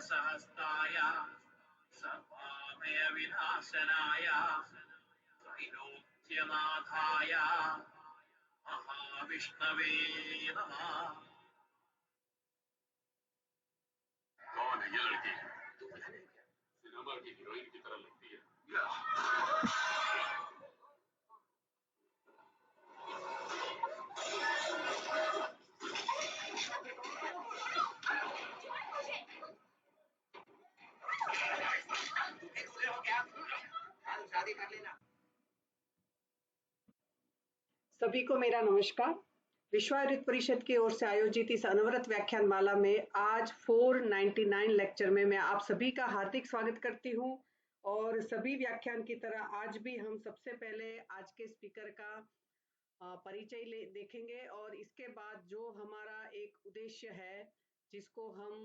सहस्ताय सर्वामय विनाशनाय त्रैलोक्यनाथाय महाविष्णवे नमः। कौन है ये लड़की? सिनेमा की हीरोइन की तरह लगती है। सभी को मेरा नमस्कार। विश्व आयुर्वेद परिषद की ओर से आयोजित इस अनवरत व्याख्यान माला में आज 499 लेक्चर में मैं आप सभी का हार्दिक स्वागत करती हूं। और सभी व्याख्यान की तरह आज भी हम सबसे पहले आज के स्पीकर का परिचय देखेंगे और इसके बाद जो हमारा एक उद्देश्य है जिसको हम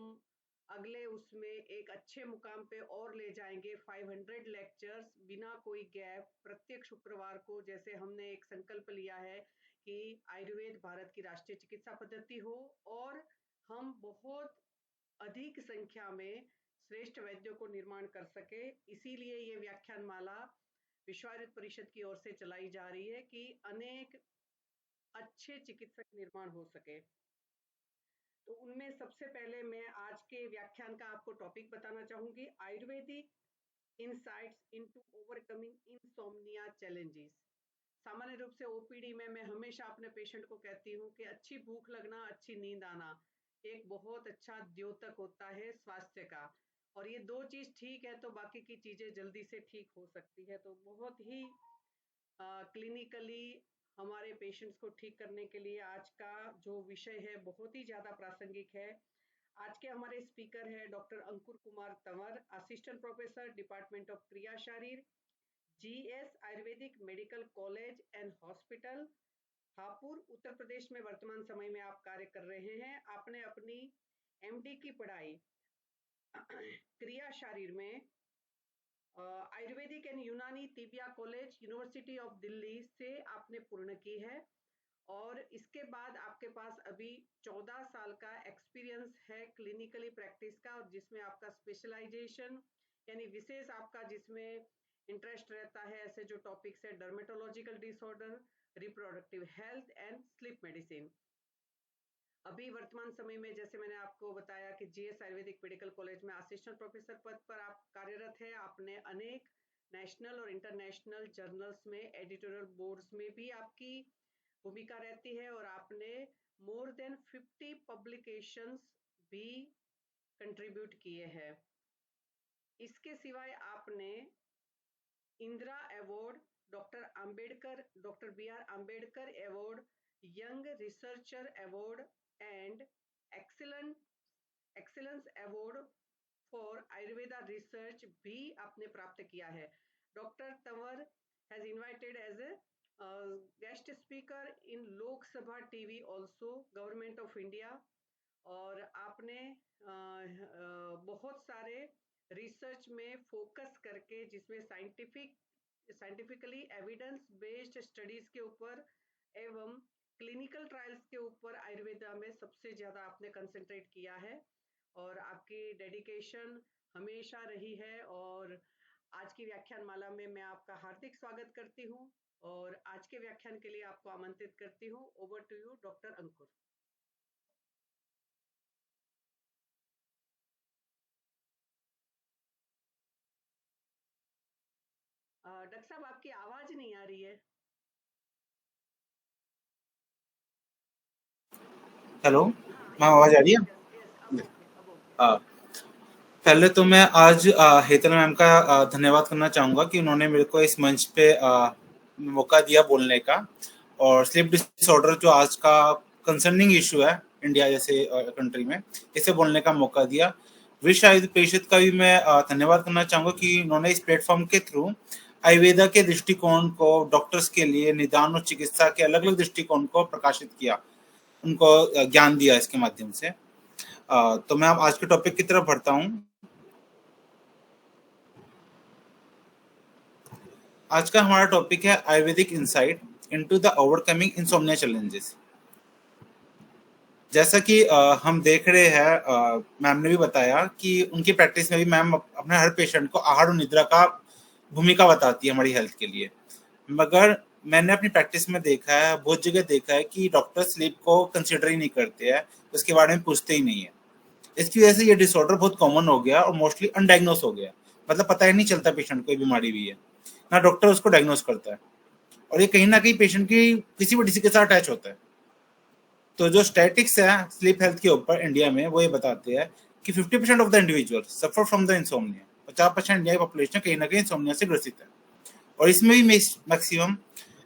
अगले उसमें एक अच्छे मुकाम पे और ले जाएंगे, 500 लेक्चर्स बिना कोई गैप प्रत्येक शुक्रवार को, जैसे हमने एक संकल्प लिया है कि आयुर्वेद भारत की राष्ट्रीय चिकित्सा पद्धति हो और हम बहुत अधिक संख्या में श्रेष्ठ वैद्यों को निर्माण कर सके। इसीलिए ये व्याख्यान माला विश्व आयुर्वेद परिषद की ओर से चलाई जा रही है कि अनेक अच्छे चिकित्सक निर्माण हो सके। तो उनमें सबसे पहले मैं आज के व्याख्यान का आपको टॉपिक बताना चाहूंगी, Ayurvedic insights into overcoming insomnia challenges. सामान्य रूप से ओपीडी में मैं हमेशा अपने पेशेंट को कहती हूँ कि अच्छी भूख लगना, अच्छी नींद आना एक बहुत अच्छा द्योतक होता है स्वास्थ्य का। और ये दो चीज ठीक है तो बाकी की चीजें जल्दी से ठीक हो सकती है। तो बहुत ही क्लिनिकली हमारे पेशेंट्स को ठीक करने के लिए आज का जो विषय है बहुत ही ज्यादा प्रासंगिक है। आज के हमारे स्पीकर है doctor Ankur Kumar Tanwar, assistant professor department of Kriya Sharir, GS Ayurvedic medical college and hospital, Hapur, Uttar Pradesh में वर्तमान समय में आप कार्य कर रहे हैं। आपने अपनी एमडी की पढ़ाई क्रिया शरीर में आयुर्वेदिक एंड यूनानी tibia college, university of Delhi से आपने पूर्ण की है। और इसके बाद आपके पास अभी 14 साल का एक्सपीरियंस है क्लिनिकली प्रैक्टिस का, और जिसमें आपका स्पेशलाइजेशन यानी विशेष आपका जिसमें इंटरेस्ट रहता है ऐसे जो टॉपिक्स है dermatological disorder, reproductive health and sleep medicine. अभी वर्तमान समय में जैसे मैंने आपको बताया कि जीएस आयुर्वेदिक मेडिकल कॉलेज में असिस्टेंट प्रोफेसर पद पर आप कार्यरत है। आपने अनेक नेशनल और इंटरनेशनल जर्नल्स में एडिटोरियल बोर्ड्स में भी आपकी भूमिका रहती है और आपने मोर देन 50 पब्लिकेशंस भी कंट्रीब्यूट किए हैं। इसके सिवाय आपने Indira award, doctor B R Ambedkar award, young researcher award and excellence award for Ayurveda research भी आपने प्राप्त किया है। Doctor Tanwar has invited as a guest speaker in Lok Sabha TV also, government of India. और आपने बहुत सारे रिसर्च में फोकस करके जिसमें साइंटिफिकली एविडेंस बेस्ड स्टडीज के ऊपर एवं क्लिनिकल ट्रायल्स के ऊपर आयुर्वेदा में सबसे ज्यादा आपने कंसंट्रेट किया है और आपकी डेडिकेशन हमेशा रही है। और आज की व्याख्यान माला में मैं आपका हार्दिक स्वागत करती हूँ और आज के व्याख्यान के लिए आपको आमंत्रित करती हूँ। Over to you doctor Ankur. Doctor साहब आपकी आवाज नहीं आ रही है। हेलो, मैं आवाज आ रही है? अब ओके। पहले तो मैं आज हेतल मैम का धन्यवाद करना चाहूँगा कि उन्होंने मेरे को इस मंच पे मौका दिया बोलने का। और स्लीप डिसऑर्डर जो आज का कंसर्निंग इशू है इंडिया जैसे कंट्री में, इसे बोलने का मौका दिया। विश्व आयुर्वेद परिषद का भी मैं धन्यवाद करना चाहूँगा कि उन्होंने इस प्लेटफॉर्म के थ्रू आयुर्वेदा के दृष्टिकोण को डॉक्टर्स के लिए निदान और चिकित्सा के अलग अलग दृष्टिकोण को प्रकाशित किया, उनको ज्ञान दिया इसके माध्यम से। तो मैं अब आज के टॉपिक की तरफ बढ़ता हूँ। आज का हमारा टॉपिक है Ayurvedic insight into the overcoming insomnia challenges. जैसा कि हम देख रहे हैं, मैम ने भी बताया कि उनकी प्रैक्टिस में भी मैम अपने हर पेशेंट को आहार और निद्रा का भूमिका बताती है हमारी हेल्थ के लिए। मगर मैंने अपनी प्रैक्टिस में देखा है, बहुत जगह देखा है कि डॉक्टर स्लीप को कंसिडर ही नहीं करते हैं, उसके बारे में पूछते ही नहीं है। इसकी वजह से ये डिसऑर्डर बहुत कॉमन हो गया और मोस्टली अनडायग्नोस हो गया, मतलब पता ही नहीं चलता पेशेंट को ये बीमारी भी है, ना डॉक्टर उसको डायग्नोस करता है, और ये कहीं ना कहीं पेशेंट की किसी भी डिसीज के साथ अटैच होता है। तो जो स्टैटिक्स है स्लीप हेल्थ के ऊपर इंडिया में, वो ये बताते हैं कि 50% of the individual suffer from the insomnia. 50% India की पॉपुलेशन कहीं ना कहीं इंसोम्निया से ग्रसित है, और इसमें भी मैक्सिमम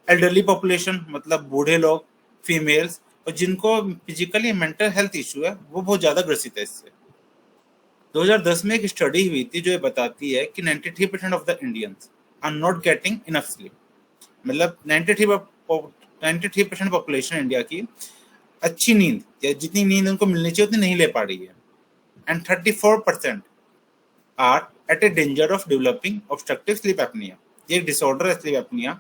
एल्डरली पॉपुलेशन, मतलब बूढ़े लोग, फीमेल्स, और जिनको फिजिकली मेंटल हेल्थ इशू है, वो बहुत ज्यादा ग्रसित है इससे। 2010 में एक स्टडी हुई थी जो ये बताती है कि 93% of the Indians are not getting enough sleep. मतलब 93% पॉपुलेशन इंडिया की अच्छी नींद, या जितनी नींद उनको मिलनी चाहिए उतनी नहीं ले पा रही है। And 34% are at a danger of developing obstructive sleep apnea. ये एक डिसऑर्डर है स्लीप एपनिया,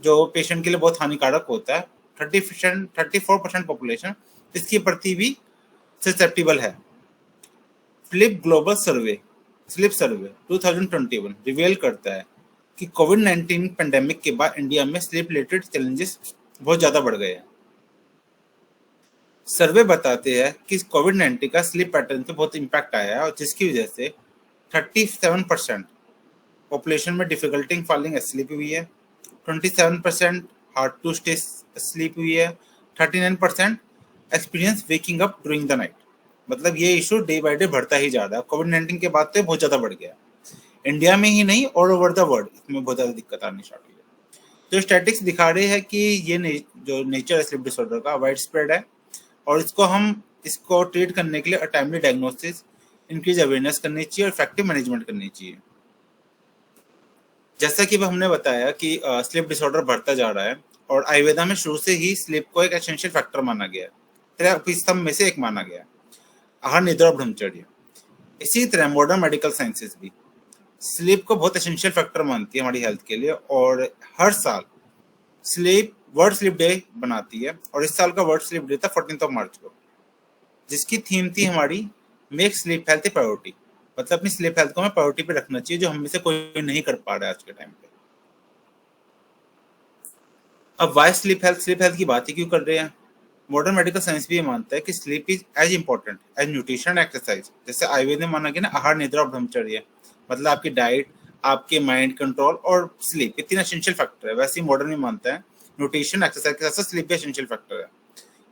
जो पेशेंट के लिए बहुत हानिकारक होता है। 34% पॉपुलेशन इसके प्रति भी ससेप्टिबल है। फ्लिप ग्लोबल सर्वे, स्लीप सर्वे 2021 रिवील करता है कि कोविड-19 पेंडेमिक के बाद इंडिया में स्लीप रिलेटेड चैलेंजेस बहुत ज्यादा बढ़ गए हैं। सर्वे बताते हैं कि कोविड-19 का स्लीप पैटर्न पे बहुत इम्पैक्ट आया है, और जिसकी वजह से 37% पॉपुलेशन में डिफिकल्टी इन फॉलिंग एस्लीप हुई है, 27% हार्ड टू स्टे स्लीप हुई है, 39% experience waking up during the night. मतलब ये इशू डे बाय डे बढ़ता ही जा रहा है। कोविड-19 के बाद तो बहुत ज्यादा बढ़ गया, इंडिया में ही नहीं ऑल ओवर द वर्ल्ड इसमें बहुत ज्यादा दिक्कत आनी स्टार्ट हुई है। तो स्टैटिस्टिक्स दिखा रहे हैं कि ये जो नेचर है स्लीप डिसऑर्डर का वाइड स्प्रेड है, और इसको ट्रीट करने के लिए टाइमली डायग्नोसिस, इंक्रीज अवेयरनेस करनी चाहिए और इफेक्टिव मैनेजमेंट करनी चाहिए। जैसा कि हमने बताया कि स्लीप डिसऑर्डर बढ़ता जा रहा है, और आयुर्वेदा में शुरू से ही स्लीप को एक एसेंशियल फैक्टर माना गया है, 3 स्तंभ में से एक माना गया है, आहार निद्रा और ब्रह्मचर्य। इसी तरह मॉडर्न मेडिकल साइंसेस भी स्लीप को बहुत एसेंशियल फैक्टर मानती है हमारी हेल्थ के लिए, और हर साल वर्ल्ड स्लीप डे बनाती है, और इस साल का वर्ल्ड स्लीप डे था 14 मार्च को, जिसकी थीम थी हमारी मेक स्लीप हेल्थ ए प्रायोरिटी। मतलब अपनी स्लीप हेल्थ को हमें प्रायोरिटी पे रखना चाहिए, जो हम में से कोई नहीं कर पा रहा है आज के टाइम पे। अब वाई स्लीप हेल्थ की बात ही क्यों कर रहे हैं? मॉडर्न मेडिकल साइंस भी ये मानता है कि sleep is as important as nutrition exercise. जैसे आयुर्वेद में माना गया ना, आहार निद्रा और ब्रह्मचर्य, मतलब आपकी डाइट, आपके माइंड कंट्रोल और स्लीप, ये 3 एसेंशियल फैक्टर है। वैसे ही मॉडर्न में मानता है न्यूट्रिशन एक्सरसाइज के साथ स्लीप भी एसेंशियल फैक्टर है।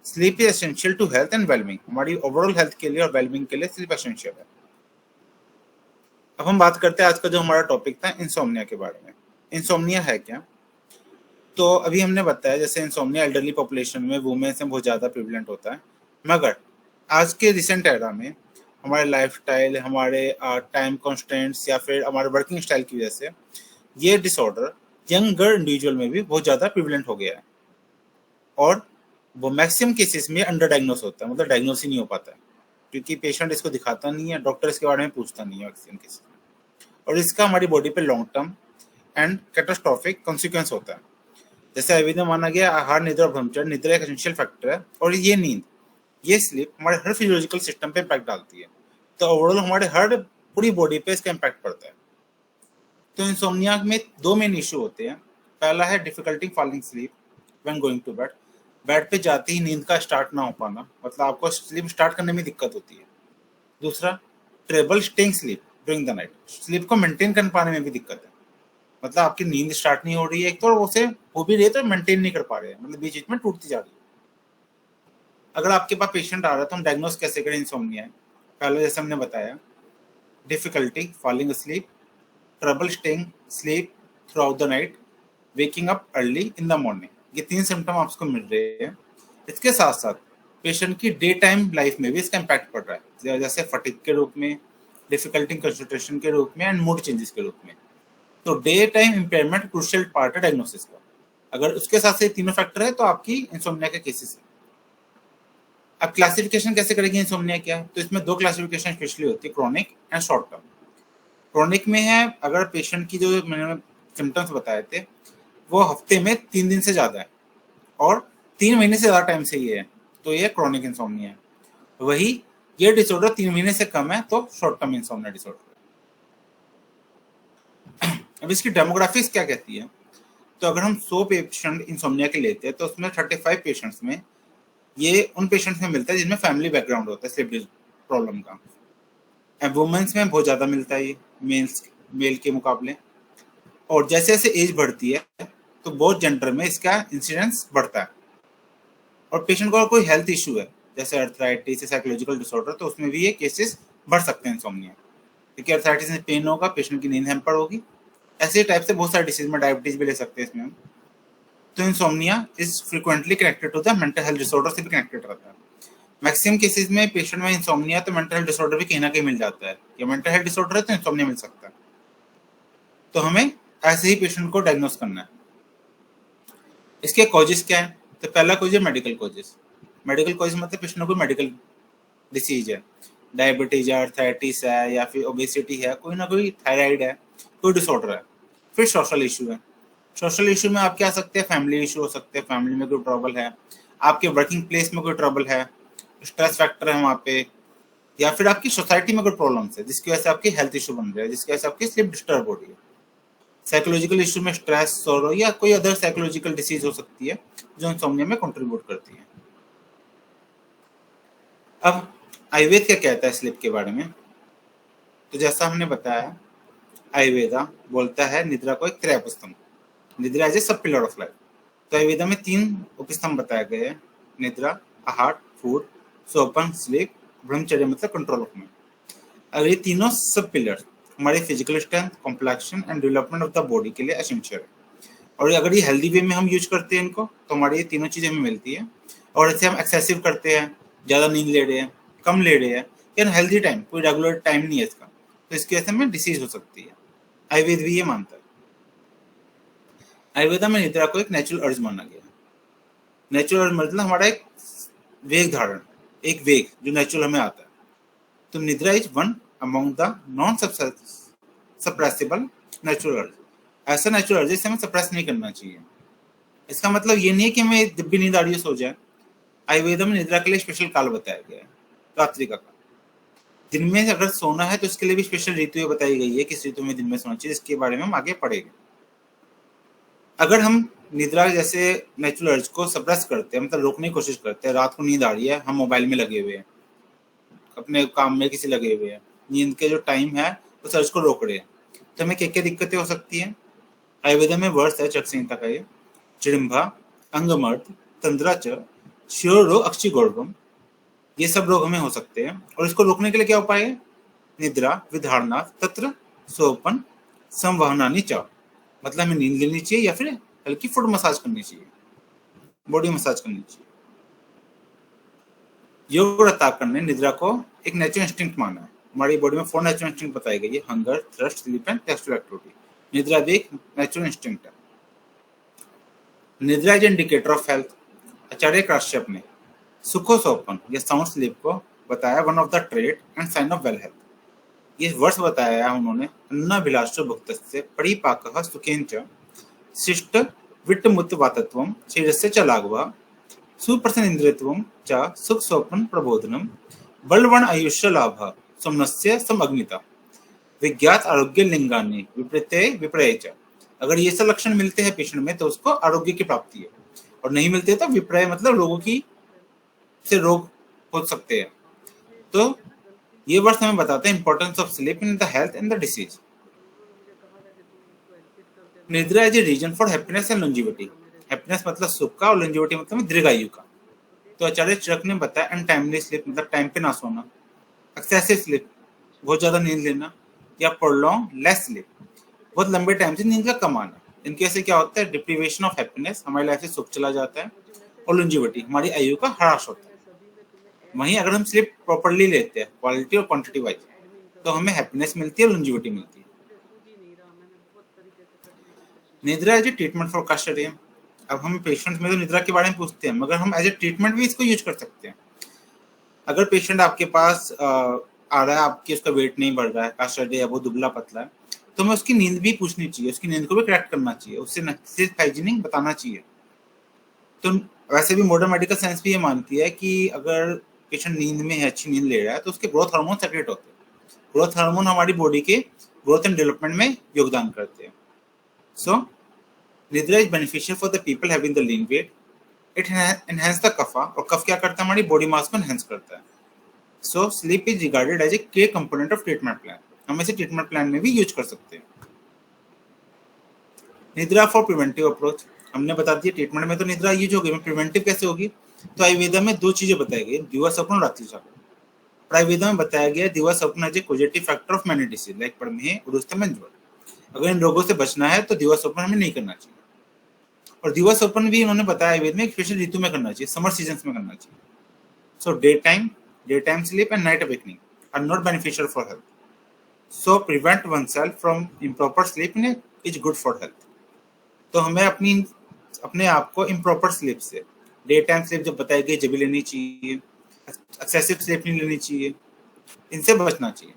Sleep is essential to health and wellbeing. हमारी ओवरऑल हेल्थ के लिए और वेलबींग के लिए स्लीप एसेंशियल है। अब हम बात करते हैं आज का जो हमारा टॉपिक था इंसोम्निया के बारे में। इंसोम्निया है क्या? तो अभी हमने बताया जैसे इंसोम्निया एल्डरली पॉपुलेशन में, वुमेन्स में बहुत ज़्यादा प्रिवलेंट होता है, मगर आज के रिसेंट एरा में हमारे लाइफस्टाइल, हमारे टाइम कॉन्स्टेंट्स या फिर हमारे वर्किंग स्टाइल की वजह से ये डिसऑर्डर यंगर इंडिविजुअल में भी बहुत ज़्यादा प्रिवलेंट हो गया है, और वो मैक्सिमम केसेस में अंडर डायग्नोस होता है, मतलब डायग्नोस ही नहीं हो पाता है, क्योंकि पेशेंट इसको दिखाता नहीं है, डॉक्टर इसके बारे में पूछता नहीं है मैक्सिमम केसेस में, और इसका हमारी बॉडी पे long term and catastrophic consequence होता है। जैसे आयुर्वेद में माना गया आहार निद्रा और ब्रह्मचर्य, निद्रा एक एसेंशियल फैक्टर है, और ये नींद, ये स्लीप हमारे हर फिजियोलॉजिकल सिस्टम पे इम्पैक्ट डालती है, तो ओवरऑल हमारे हर पूरी बॉडी पे इसका इम्पैक्ट पड़ता है। तो इंसोम्निया में 2 मेन इशू होते हैं। पहला है difficulty falling sleep when going to bed, bed पे जाते ही नींद का स्टार्ट ना हो पाना, मतलब आपको स्लीप स्टार्ट करने में दिक्कत होती है। दूसरा, trouble staying sleep during the night, sleep को मेंटेन कर पाने में भी दिक्कत है, मतलब आपकी नींद स्टार्ट नहीं हो रही है, एक तो उसे हो भी रही है तो मेंटेन नहीं कर पा रहे हैं, मतलब बीच बीच में टूटती जा रही है। अगर आपके पास पेशेंट आ रहा है तो हम डायग्नोस कैसे करें इंसोम्निया? पहले जैसे हमने बताया, difficulty falling asleep, trouble staying sleep through out the night, waking up early in the morning, ये 3 सिम्टम आपको मिल रहे हैं। इसके साथ साथ पेशेंट की डे टाइम लाइफ में भी इसका इम्पैक्ट पड़ रहा है, जैसे फटीग के रूप में, डिफिकल्टी कंसंट्रेशन के रूप में, एंड मूड चेंजेस के रूप में। तो day time impairment crucial part है डायग्नोसिस का। अगर उसके साथ से 3 फैक्टर है तो आपकी इंसोम्निया के केसेस है। अब क्लासिफिकेशन कैसे करेंगे इंसोम्निया क्या है? तो इसमें 2 क्लासिफिकेशन स्पेशली होती है, chronic and short term. Chronic में है अगर पेशेंट की जो मैंने सिम्टम्स बताए थे वो हफ्ते में 3 दिन से ज्यादा है और 3 महीने से ज्यादा टाइम से ये है, तो ये क्रॉनिक इंसोम्निया है। वही ये डिसऑर्डर 3 महीने से कम है तो शॉर्ट टर्म इंसोम्निया डिसऑर्डर। अब इसकी डेमोग्राफिक्स क्या कहती है? तो अगर हम 100 पेशेंट इंसोम्निया के लेते हैं तो उसमें 35 पेशेंट्स में ये उन पेशेंट्स में मिलता है जिनमें फैमिली बैकग्राउंड होता है स्लीप प्रॉब्लम का। वुमेन्स में बहुत ज्यादा मिलता है ये मेल के मुकाबले। और जैसे जैसे एज बढ़ती है तो बहुत जेंडर में इसका इंसिडेंस बढ़ता है। और पेशेंट को कोई हेल्थ इशू है जैसे अर्थराइटिस या साइकोलॉजिकल डिसऑर्डर तो उसमें भी ये केसेस बढ़ सकते हैं इंसोम्निया, क्योंकि अर्थराइटिस में पेन होगा, पेशेंट की नींद हैम्पर होगी। ऐसे टाइप से बहुत सारे डिसीज में डायबिटीज भी ले सकते हैं इसमें हम। तो insomnia is frequently connected to the mental health disorder से भी कनेक्टेड रहता है। मैक्सिमम केसेस में पेशेंट में इंसोम्निया तो मेंटल हेल्थ डिसऑर्डर भी कहीं ना कहीं मिल जाता है, या मेंटल हेल्थ डिसऑर्डर है तो इंसोम्निया मिल सकता है। तो हमें ऐसे ही पेशेंट को डायग्नोस करना है। इसके कॉजेस क्या है? तो पहला कॉज है मेडिकल कॉजेस। मेडिकल कॉजेस मतलब पेशेंट को कोई मेडिकल डिसीज है, डायबिटीज है, अर्थराइटिस है, या फिर ओबेसिटी है, कोई ना कोई थायराइड है, कोई डिसऑर्डर है। फिर सोशल इशू है। सोशल इशू में आप क्या आ सकते हैं? फैमिली इशू हो सकते हैं, फैमिली में कोई ट्रबल है, आपके वर्किंग प्लेस में कोई ट्रबल है, स्ट्रेस फैक्टर है वहाँ पे, या फिर आपकी सोसाइटी में कोई प्रॉब्लम्स है जिसकी वजह से आपकी हेल्थ इशू बन रहा है, जिसकी वजह से आपकी स्लीप डिस्टर्ब हो रही है। साइकोलॉजिकल इशू में स्ट्रेस, सोरो या कोई अदर साइकोलॉजिकल डिसीज हो सकती है जो इंसोम्निया में कंट्रीब्यूट करती है। अब आयुर्वेद क्या कहता है स्लीप के बारे में? तो जैसा हमने बताया, आयुर्वेदा बोलता है निद्रा को एक त्रय उपस्तंभ, निद्रा एज ए सब पिलर ऑफ लाइफ। तो आयुर्वेदा में 3 उपस्तंभ बताए गए हैं: निद्रा, आहार, फूड, सोपन, स्लीप, ब्रह्मचर्य मतलब कंट्रोल ऑफ माइंड। अब ये तीनों सब पिलर हमारे physical strength, complexion and development of the body के लिए एसेंशियल है। और अगर ये हेल्दी वे में हम यूज करते हैं इनको तो हमारी ये तीनों चीजें हमें मिलती है। और जैसे हम एक्सेसिव करते हैं, ज्यादा नींद ले रहे हैं, कम ले रहे हैं, या हेल्दी टाइम, कोई रेगुलर टाइम नहीं है इसका, तो इसकी वजह से हमें डिसीज हो सकती है। आयुर्वेद भी ये मानता है। आयुर्वेदा में निद्रा को एक नेचुरल अर्ज माना गया। नेचुरल अर्ज मतलब हमारा एक वेग धारण, एक वेग जो नेचुरल हमें आता है। तो nidra is one among the non suppressible natural urge. ऐसा नेचुरल अर्ज जिसे हमें सप्रेस नहीं करना चाहिए। इसका मतलब ये नहीं है कि हमें जब भी नींद आ रही है सो जाए। आयुर्वेदा में निद्रा के लिए स्पेशल काल बताया गया है, रात्रि का काल। दिन में अगर सोना है तो इसके लिए भी स्पेशल ऋतु बताई गई है, किस ऋतु में दिन में सोना चाहिए, इसके बारे में हम आगे पढ़ेंगे। अगर हम निद्रा जैसे नेचुरल अर्ज को सप्रेस करते हैं, मतलब रोकने की कोशिश करते हैं, रात को नींद आ रही है, हम मोबाइल में लगे हुए हैं, अपने काम में किसी लगे हुए हैं, नींद के जो टाइम है उस अर्ज को रोक रहे हैं, तो हमें क्या क्या दिक्कतें हो सकती हैं? आयुर्वेदा में वर्ष है चरक संहिता का, ये चिड़िम्भा, अंगमर्द, तंद्राच, शिरोरोग, अक्षिगौरवम, ये सब रोग हमें हो सकते हैं। और इसको रोकने के लिए क्या उपाय है? निद्रा विधारणा तत्र सोपन संवहनानि च, मतलब हमें नींद लेनी चाहिए या फिर हल्की फुट मसाज करनी चाहिए, बॉडी मसाज करनी चाहिए। योग रत्नाकर ने निद्रा को एक नेचुरल इंस्टिंक्ट माना है। हमारी बॉडी में 4 नेचुरल इंस्टिंक्ट बताई गई है: hunger, thirst, sleep and textual activity. निद्रा भी एक नेचुरल इंस्टिंक्ट है। निद्रा is indicator of health. Acharya Kashyap ने सुखो सोपन या साउंड स्लीप को बताया one of the trait and sign of well health. ये वर्ष बताया है उन्होंने: अन्नाभिलाषो भुक्तस्य परिपाकः सुखेन च शिष्ट विट्टमुत्वातत्वं शरीरस्य च लाघवः सुप्रसन्न इंद्रियत्वं च सुख स्वप्न प्रबोधनम बलवण आयुष्य लाभः सोमनस्य समअग्निता विज्ञात आरोग्य लिंगानि विपरीते विपर्य च। अगर ये सब लक्षण मिलते हैं पेशेंट में तो उसको आरोग्य की प्राप्ति है, और नहीं मिलते तो विपर्य मतलब रोगों की से रोग हो सकते हैं। तो ये वर्ष हमें बताते हैं importance of sleep in the health and the disease. Nidra is a reason for happiness and longevity. Happiness मतलब सुख का, और लॉन्जिविटी मतलब दीर्घायु का। तो आचार्य चरक ने बताया अनटाइमली स्लीप मतलब टाइम पे ना सोना, एक्सेसिव स्लीप बहुत ज्यादा नींद लेना, या प्रोलॉन्ग लेस स्लीप बहुत लंबे टाइम से नींद का कम आना। इनके से क्या होता है? डिप्रीवेशन ऑफ हैप्पीनेस, हमारी लाइफ से सुख चला जाता है, और लॉन्जिविटी हमारी आयु का ह्रास होता है। वहीं अगर हम स्लीप प्रॉपर्ली लेते हैं क्वालिटी और क्वांटिटी वाइज तो हमें हैप्पीनेस मिलती है, लॉन्जिविटी मिलती है। निद्रा एज ए ट्रीटमेंट फॉर कास्टरियम। अब हम पेशेंट्स में तो निद्रा के बारे में पूछते हैं, मगर हम एज ए ट्रीटमेंट भी इसको यूज कर सकते हैं। अगर पेशेंट आपके पास आ रहा है, आपकी उसका वेट नहीं बढ़ रहा है, कास्टर्डिया है, वो दुबला पतला है, तो हमें उसकी नींद भी पूछनी चाहिए, उसकी नींद को भी करेक्ट करना चाहिए, उससे सिर्फ हाइजीनिक बताना चाहिए। तो वैसे भी मॉडर्न मेडिकल साइंस भी ये मानती है कि अगर पेशेंट नींद में है, अच्छी नींद ले रहा है, तो उसके ग्रोथ हार्मोन सेक्रेट होते हैं। ग्रोथ हार्मोन हमारी बॉडी के ग्रोथ एंड डेवलपमेंट में योगदान करते हैं। So nidra is beneficial for the people having the lean weight. It enhance the kapha, और कफ क्या करता है, हमारी बॉडी मास को एनहांस करता है। So sleep is regarded as a key component of treatment plan. हम इसे ट्रीटमेंट प्लान में भी यूज कर सकते हैं। निद्रा फॉर प्रिवेंटिव अप्रोच, हमने बता दिया ट्रीटमेंट में तो निद्रा यूज होगी, प्रिवेंटिव कैसे होगी? तो आयुर्वेदा में दो चीजें बताई गई, दिवा स्वप्न और रात्रि जागरण। आयुर्वेदा में बताया गया diva swapna as a positive factor of many disease like prameha, udushtam and jwar. अगर इन रोगों से बचना है तो दिवा स्वप्न हमें नहीं करना चाहिए। और दिवा स्वप्न भी उन्होंने बताया आयुर्वेद में स्पेशल ऋतु में करना चाहिए, समर सीजन में करना चाहिए। So day time sleep and night awakening are not beneficial for health. So prevent oneself from improper sleep is good for health. तो हमें अपने आप को इम्प्रॉपर स्लीप से, डे टाइम स्लीप जब बताई गई जब भी लेनी चाहिए, एक्सेसिव स्लीप नहीं लेनी चाहिए, इनसे बचना चाहिए।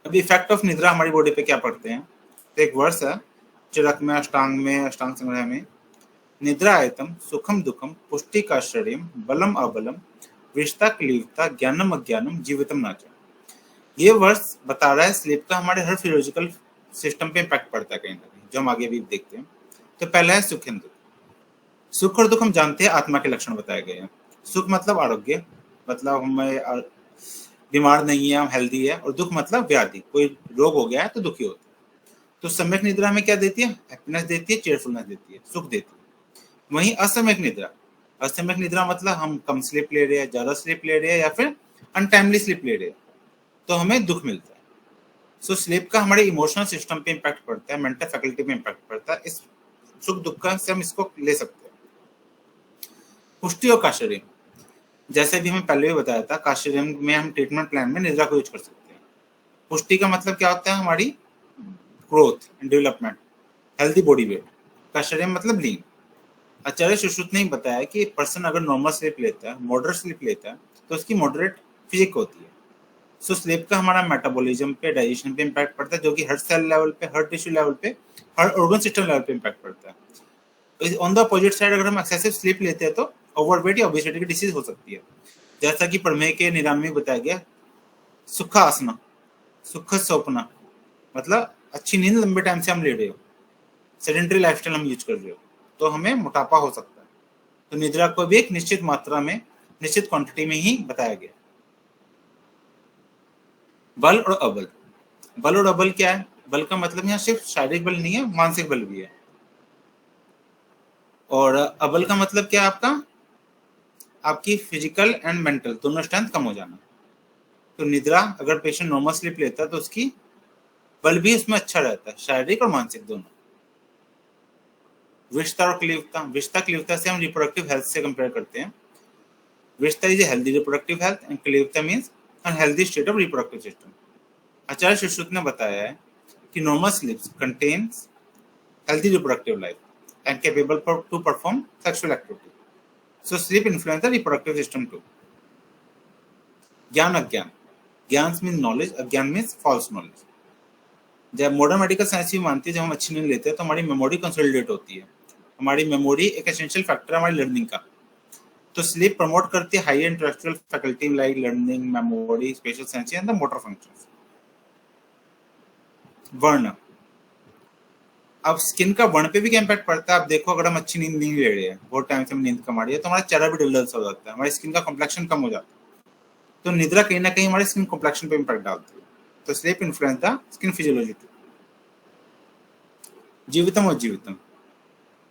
अभी इफेक्ट ऑफ निद्रा हमारी बॉडी पे क्या पड़ते हैं? तो एक वर्ष है चरक में, अष्टांग संग्रह में, निद्रा आयतम सुखम दुखम पुष्टिकाश्चर्यम बलम अबलम विष्टा क्लीवता ज्ञानम अज्ञानम जीवितम नाचा। ये वर्ष बता रहा है स्लीप का हमारे हर फिजियोलॉजिकल सिस्टम पे इम्पैक्ट पड़ता है कहीं ना कहीं, जो हम आगे भी देखते हैं। तो पहला है सुख एंड दुख। सुख और दुख हम जानते हैं आत्मा के लक्षण बताए गए हैं। सुख मतलब आरोग्य, मतलब हमें बीमार नहीं है, हम हेल्दी है, और दुख मतलब व्याधि, कोई रोग हो गया है तो दुखी होता है। तो सम्यक निद्रा में क्या देती है? हैप्पीनेस देती है, चेयरफुलनेस देती है, सुख देती है। वहीं असम्यक निद्रा मतलब हम कम स्लीप ले रहे हैं, ज्यादा स्लीप ले रहे हैं, या फिर अनटाइमली स्लीप ले रहे हैं, तो हमें दुख मिलता है। सो स्लीप का हमारे इमोशनल सिस्टम पे इम्पैक्ट पड़ता है, मेंटल फैकल्टी पे इम्पैक्ट पड़ता है। इस सुख दुख का से हम इसको ले सकते हैं। पुष्टि और काशर्यम, जैसे भी हमें पहले भी बताया था, काशर्यम में हम ट्रीटमेंट प्लान में निद्रा को यूज कर सकते हैं। पुष्टि का मतलब क्या होता है? हमारी growth and development, healthy body weight. काशर्यम मतलब लीन। आचार्य सुश्रुत ने बताया कि पर्सन अगर नॉर्मल स्लीप लेता है, मॉडरेट स्लीप लेता है, तो उसकी मॉडरेट फिजिक होती है। सो स्लीप का हमारा मेटाबॉलिज्म पे, डाइजेशन पे इम्पैक्ट पड़ता है, जो कि हर सेल लेवल पे, हर टिश्यू लेवल पे, हर ऑर्गन सिस्टम लेवल पे इम्पैक्ट पड़ता है। ऑन द अपोजिट साइड अगर हम एक्सेसिव स्लीप लेते हैं तो ओवरवेट या ओबेसिटी की डिसीज हो सकती है। जैसा कि प्रमेय के 99 में बताया गया, सुख आसना, सुख स्वप्न मतलब अच्छी नींद लंबे टाइम से हम ले रहे हो, सेडेंटरी लाइफस्टाइल हम यूज कर रहे हो, तो हमें मोटापा हो सकता है। तो निद्रा को भी एक निश्चित मात्रा में, निश्चित क्वांटिटी में ही बताया गया। बल और अबल, बल और अबल क्या है? बल का मतलब यहाँ सिर्फ शारीरिक बल नहीं है, मानसिक बल भी है। और अबल का मतलब क्या है? आपकी फिजिकल एंड मेंटल दोनों स्ट्रेंथ कम हो जाना। तो निद्रा अगर पेशेंट नॉर्मल स्लीप लेता है तो उसकी बल भी उसमें अच्छा रहता है, शारीरिक और मानसिक दोनों। विष्टा और क्लीवता, विष्टा क्लीवता से हम रिप्रोडक्टिव हेल्थ से कंपेयर करते हैं। Vishta is a healthy reproductive health and kleevata means unhealthy state of reproductive system. Acharya Sushruta ने बताया है कि normal sleep contains healthy reproductive life and capable to perform sexual activity. So sleep influence the reproductive system too. ज्ञान अज्ञान, ज्ञान means knowledge, अज्ञान means false knowledge. जब modern medical science भी मानती है जब हम अच्छी नींद लेते हैं तो हमारी मेमोरी कंसोलिडेट होती है। हमारी मेमोरी एक एसेंशियल फैक्टर है हमारी लर्निंग का। तो स्लीप प्रमोट करती है high intellectual faculty like learning, memory, special sense and the motor functions. वर्ण, अब स्किन का वर्ण पे भी क्या इम्पैक्ट पड़ता है? आप देखो अगर हम अच्छी नींद नहीं ले रहे हैं, बहुत टाइम से हम नींद कमा रही है, तो हमारा चेहरा भी डल सा हो जाता है, हमारी स्किन का कॉम्प्लेक्शन कम हो जाता है। तो निद्रा कहीं ना कहीं हमारे स्किन कॉम्प्लेक्शन पे इम्पैक्ट डालती है। तो sleep influence the skin physiology too. जीवितम और जीवितम,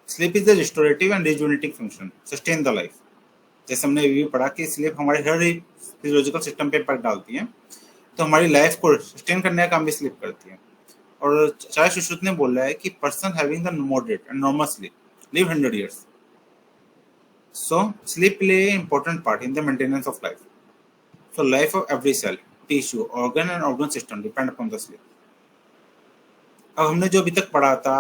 sleep is the restorative and rejuvenating function, sustain the life. जैसे हमने भी पढ़ा कि स्लीप हमारे हर फिजियोलॉजिकल सिस्टम पे इम्पैक्ट डालती है, तो हमारी लाइफ को सस्टेन करने का काम भी स्लीप करती है। और आचार्य सुश्रुत ने बोला है कि person having the moderate and normal sleep live 100 years. So sleep play an important part in the maintenance of life. So life of every cell, tissue, organ and organ system depend upon the sleep. अब हमने जो अभी तक पढ़ा था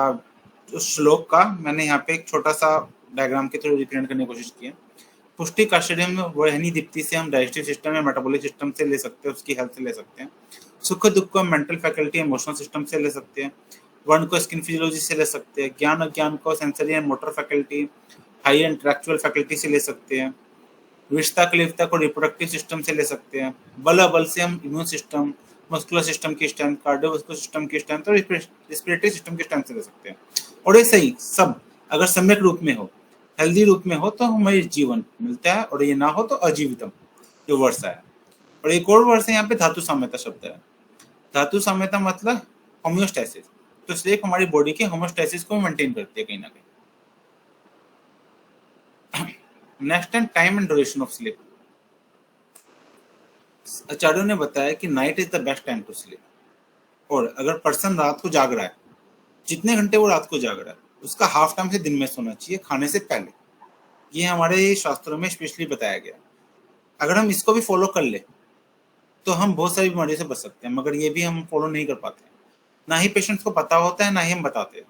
उस श्लोक का मैंने यहाँ पे एक छोटा सा डायग्राम के थ्रू रिप्रेजेंट करने की कोशिश की है। पुष्टि काश्चर्यम वहनी दीप्ति से हम डाइजेस्टिव सिस्टम या मेटाबॉलिक सिस्टम से ले सकते हैं, उसकी हेल्थ से ले सकते हैं। सुख दुख को मेंटल फैकल्टी इमोशनल सिस्टम से ले सकते हैं। वर्ण को स्किन फिजियोलॉजी से ले सकते हैं। ज्ञान अज्ञान को sensory and motor faculty, high intellectual faculty से ले सकते हैं। विष्ठा क्लीवता को रिप्रोडक्टिव सिस्टम से ले सकते हैं, बल से हम इम्यून सिस्टम, मस्कुलर सिस्टम की स्ट्रेंथ, कार्डियोवास्कुलर सिस्टम की स्ट्रेंथ और रेस्पिरेटरी सिस्टम की स्ट्रेंथ से ले सकते हैं। और ये सही सब अगर सम्यक रूप में हो, हेल्दी रूप में हो तो हमें जीवन मिलता है, और ये ना हो तो अजीवितम जो वर्ष है। और एक और वर्ष है यहाँ पे धातु साम्यता शब्द है। धातु साम्यता मतलब होम्योस्टैसिस, तो स्लीप हमारी बॉडी के होम्योस्टैसिस को मेंटेन करती है कहीं ना कहीं। Next and time and duration of sleep. आचार्यों ने बताया कि night is the best time to sleep, और अगर पर्सन रात को जाग रहा है, जितने घंटे वो रात को जाग रहा है उसका हाफ टाइम से दिन में सोना चाहिए खाने से पहले। ये हमारे शास्त्रों में स्पेशली बताया गया। अगर हम इसको भी फॉलो कर ले तो हम बहुत सारी बीमारियों से बच सकते हैं, मगर ये भी हम फॉलो नहीं कर पाते, ना ही पेशेंट्स को पता होता है, ना ही हम बताते हैं।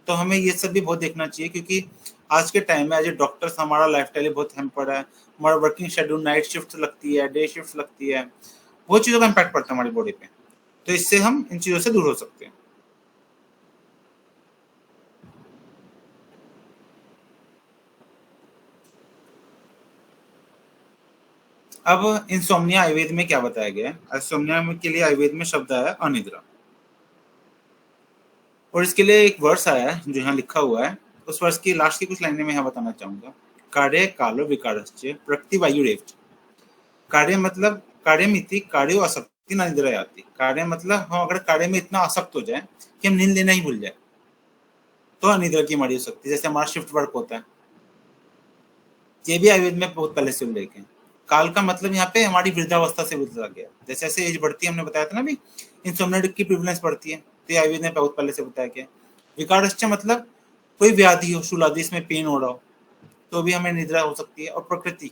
तो हमें ये सब भी बहुत देखना चाहिए, क्योंकि आज के टाइम में एज ए डॉक्टर्स हमारा लाइफस्टाइल बहुत हैम्पर्ड है। हमारा वर्किंग शेड्यूल, नाइट शिफ्ट लगती है, डे शिफ्ट लगती है, बहुत चीज़ों का इम्पैक्ट पड़ता है हमारी बॉडी पे। तो इससे हम इन चीज़ों से दूर हो सकते हैं। अब इंसोम्निया आयुर्वेद में क्या बताया गया है? इंसोम्निया के लिए आयुर्वेद में शब्द आया अनिद्रा, और इसके लिए एक वर्स आया है जो यहाँ लिखा हुआ है। उस वर्ष की लास्ट की कुछ लाइनें मैं यहाँ बताना चाहूंगा। कार्य कालो विकारश्च प्रकृति वायुरेव। कार्य मतलब कार्यमिति कार्यो आसक्ति न निद्रा आती। कार्य मतलब हम अगर कार्य में इतना आसक्त हो जाए कि हम नींद लेना ही भूल जाए तो अनिद्रा की बीमारी हो सकती है। जैसे हमारा शिफ्ट वर्क होता है, ये भी आयुर्वेद में बहुत पहले से उल्लेख है। काल का मतलब यहाँ पे हमारी वृद्धावस्था से बदला गया। जैसे जैसे एज बढ़ती है, हमने बताया था ना भी, इंसोम्निया की प्रिवलेंस बढ़ती है, तो आयुर्वेद ने बहुत पहले से बताया गया। विकारश्च मतलब कोई व्याधि हो, शूलादि में पेन हो रहा हो तो भी हमें निद्रा हो सकती है। और प्रकृति,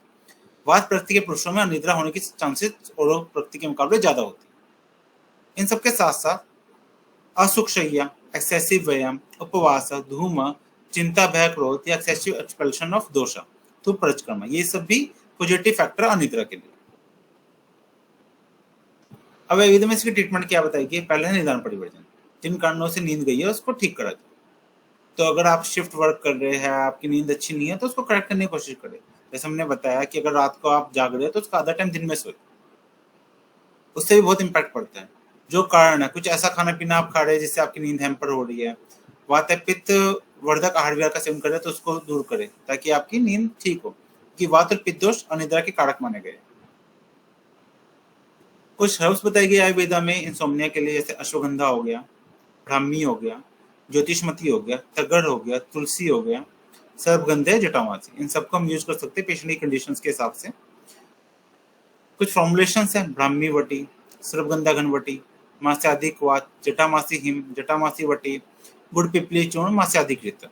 वात प्रकृति के पुरुषों में निद्रा होने की चांसेस और प्रकृति के मुकाबले ज्यादा होती है। इन सबके साथ साथ असुखशय्या, एक्सेसिव व्यायाम, उपवास, धूम, चिंता, भय, क्रोध या एक्सेसिव एक्सपल्शन ऑफ दोषा तो परिक्रम, ये सब भी पॉजिटिव फैक्टर अनिद्रा के लिए। अब आयुर्वेद में इसकी ट्रीटमेंट क्या बताएगी? पहले निदान परिवर्जन, जिन कारणों से नींद गई है उसको ठीक करा जाए। तो अगर आप शिफ्ट वर्क कर रहे हैं, आपकी नींद अच्छी नहीं है, तो उसको करेक्ट करने की कोशिश करें। जैसे हमने बताया कि अगर रात को आप जाग रहे हैं तो उसका आधा टाइम दिन में सोए, उससे भी बहुत इम्पैक्ट पड़ता है। जो कारण है, कुछ ऐसा खाना पीना आप खा रहे हैं जिससे आपकी नींद हैम्पर हो रही है, वात पित्त वर्धक आहार विहार का सेवन करें तो उसको दूर करें ताकि आपकी नींद ठीक हो, कि वात और पित्त दोष अनिद्रा के कारक माने गए। कुछ हर्ब्स बताई गई आयुर्वेदा में इंसोम्निया के लिए, जैसे अश्वगंधा हो गया, ब्राह्मी हो गया, ज्योतिषमती हो गया, तगर हो गया, तुलसी हो गया, सर्पगंधे, जटामासी, इन सबको हम यूज कर सकते हैं पेशेंट की कंडीशंस के हिसाब से। कुछ फॉर्मुलेशंस हैं, ब्राह्मी वटी, सर्पगंधा घनवटी, मास्यादि क्वाथ, जटामासी हिम, जटामासी वटी, गुड़ पिपली चूर्ण, मास्यादि कृत।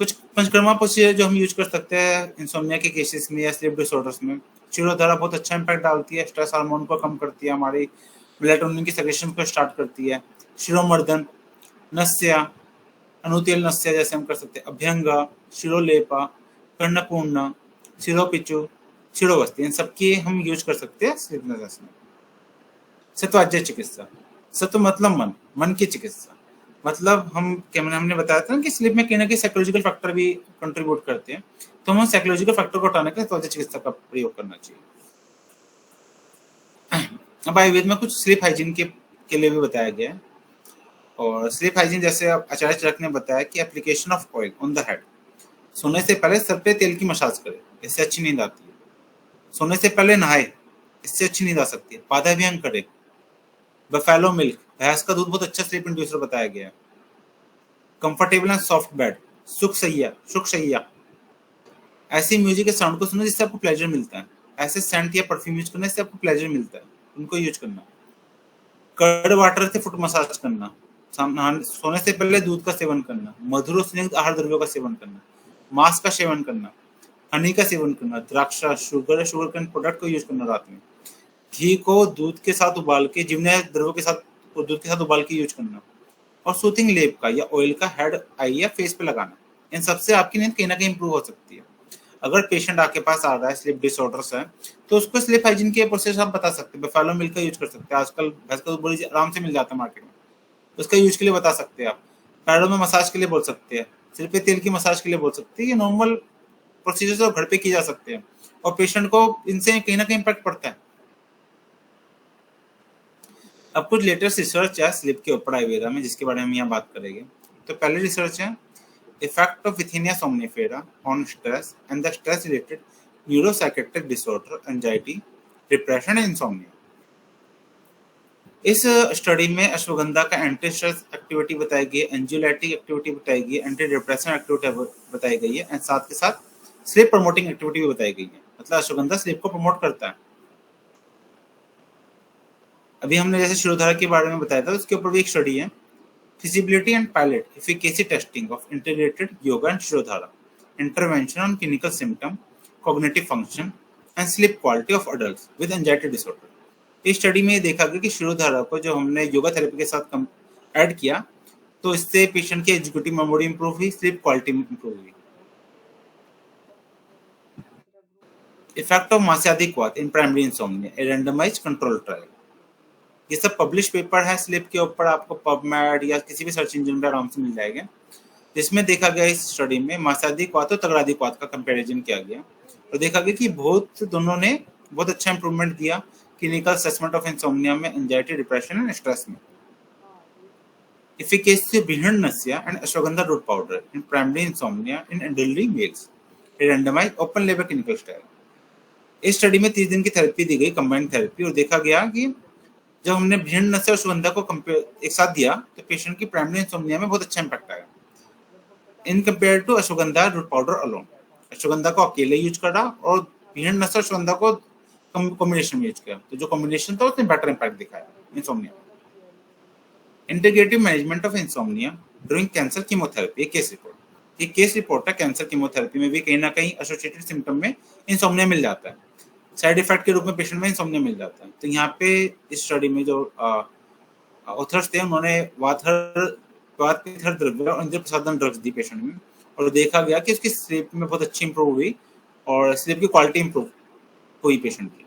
कुछ पंचकर्मा प्रोसीजर जो हम यूज कर सकते हैं इंसोम्निया के केसेस में या स्लीप डिसऑर्डर्स में। शिरोधारा बहुत अच्छा इंपैक्ट डालती है, स्ट्रेस हार्मोन को कम करती है, हमारी मेलाटोनिन की सेक्रेशन को स्टार्ट करती है। शिरोमर्दन, नस्या, अनुतेल नस्या जैसे हम कर सकते हैं, अभ्यंग, शिरोलेपा, कर्णपूर्ण, शिरोपिचु, शिरोवस्ती, इन सबकी हम यूज कर सकते हैं स्लीपनेस में। सत्वाज्य चिकित्सा, सत्व मतलब मन, मन की चिकित्सा मतलब हमने बताया था ना कि स्लीप में कहीं ना कहीं साइकोलॉजिकल फैक्टर भी कंट्रीब्यूट करते हैं, तो हमें साइकोलॉजिकल फैक्टर को हटाने के लिए सत्वाज्य चिकित्सा का प्रयोग करना चाहिए। अब आयुर्वेद में कुछ स्लीप हाइजीन के लिए भी बताया गया है। और स्लीप हाइजीन जैसे आचार्य चरक ने बताया कि application of oil on the head, सोने से पहले सर पे तेल की मसाज करें, इससे अच्छी नींद आती है। सोने से पहले नहाए, इससे अच्छी नींद आ सकती है। पादाभ्यंग करें। बफेलो मिल्क, भैंस का दूध बहुत अच्छा स्लीप इंड्यूसर बताया गया है। कंफर्टेबल एंड सॉफ्ट बेड, सुख शैया, ऐसी म्यूजिक के साउंड को सुनो जिससे आपको प्लेजर मिलता है। ऐसे सेंट या परफ्यूम यूज करने से आपको प्लेजर मिलता है, उनको यूज करना। कर्ड वाटर से फुट मसाज करना, सोने से पहले दूध का सेवन करना, मधुर और स्निग्ध आहार द्रव्यों का सेवन करना, मांस का सेवन करना, हनी का सेवन करना, द्राक्षा, शुगर कैन प्रोडक्ट को यूज करना रात में। घी को दूध के साथ उबाल के, जीवने द्रव्यों के साथ दूध के साथ उबाल के यूज करना। और सूथिंग लेप का या ऑयल का हेड, आई या फेस पे लगाना। इन सबसे आपकी नींद कहीं ना कहीं इंप्रूव हो सकती है। अगर पेशेंट आपके पास आ रहा है स्लीप डिसऑर्डर्स है तो उसको स्लीप हाइजीन के प्रोसेस आप बता सकते हैं। बफेलो मिल्क का यूज कर सकते हैं, आजकल भैंस का दूध बड़ी आराम से मिल जाता है मार्केट में, उसका यूज के लिए बता सकते हैं आप। पैरों में मसाज के लिए बोल सकते हैं, सिर पे तेल की मसाज के लिए बोल सकते हैं। ये नॉर्मल प्रोसीजर्स तो घर पे किए जा सकते हैं और पेशेंट को इनसे कहीं ना कहीं इम्पैक्ट पड़ता है। अब कुछ लेटेस्ट रिसर्च है स्लीप के ऊपर आयुर्वेदा में, जिसके बारे में हम यहाँ बात करेंगे। तो पहले रिसर्च है effect of Withania somnifera on stress and the stress related neuropsychiatric disorder, anxiety, depression and insomnia. इस स्टडी में अश्वगंधा का एंटी स्ट्रेस एक्टिविटी बताई गई है, एंजियोलाइटिक एक्टिविटी बताई गई है, एंटी डिप्रेशन एक्टिविटी बताई गई है एंड साथ के साथ स्लीप प्रमोटिंग एक्टिविटी भी बताई गई है। मतलब अश्वगंधा स्लीप को प्रमोट करता है। अभी हमने जैसे शिरोधारा के बारे में बताया था, उसके ऊपर भी एक स्टडी है, feasibility and pilot efficacy testing of integrated yoga and shirodhara, intervention on clinical symptom, cognitive function and sleep quality of adults with anxiety disorder. इस स्टडी में देखा गया कि शिरोधारा को जो हमने योगा थेरेपी के साथ ऐड किया तो इससे पेशेंट की एग्जीक्यूटिव मेमोरी इंप्रूव हुई, स्लीप क्वालिटी इंप्रूव हुई। Effect of Mansyadi kwath in primary insomnia, a randomised control trial. ये सब पब्लिश पेपर है स्लीप के ऊपर, आपको पबमेड या किसी भी सर्च इंजन पर आराम से मिल जाएगा, जिसमें देखा गया इस स्टडी में मास्यादिक्वाथ और तगरादिक्वाथ का कंपैरिजन किया गया और देखा गया कि दोनों ने बहुत अच्छा इंप्रूवमेंट दिया क्लिनिकल असेसमेंट ऑफ इंसोम्निया में, एंजाइटी, डिप्रेशन एंड स्ट्रेस में। Efficacy of Bihannasya and Ashwagandha root powder in primary insomnia in elderly males, a randomized open label clinical trial। इस स्टडी में 30 दिन की थेरेपी दी गई, कंबाइंड थेरेपी, और देखा गया कि जब हमने भिन्नस्य और अश्वगंधा को एक साथ दिया तो पेशेंट की प्राइमरी इंसोम्निया में बहुत अच्छा इंपैक्ट आया in compare to Ashwagandha root powder alone. Ashwagandha को अकेले यूज करा और भिन्नस्य अश्वगंधा को कॉम्बिनेशन में यूज किया, तो जो कॉम्बिनेशन था उसने बेटर इंपैक्ट दिखाया insomnia. Integrative management of insomnia during cancer chemotherapy, case report. ये केस रिपोर्ट है, कैंसर कीमोथेरेपी में भी कहीं ना कहीं एसोसिएटेड सिम्टम में इंसोम्निया मिल जाता है, साइड इफेक्ट के रूप में पेशेंट में इंसोम्निया मिल जाता है। तो यहाँ पे इस स्टडी में जो ऑथर्स थे उन्होंने वातपित्त द्रव्य और इंद्र प्रसादन ड्रग्स दी पेशेंट में और देखा गया कि उसकी स्लीप में बहुत अच्छी इंप्रूव हुई और स्लीप की क्वालिटी इंप्रूव हुई पेशेंट की।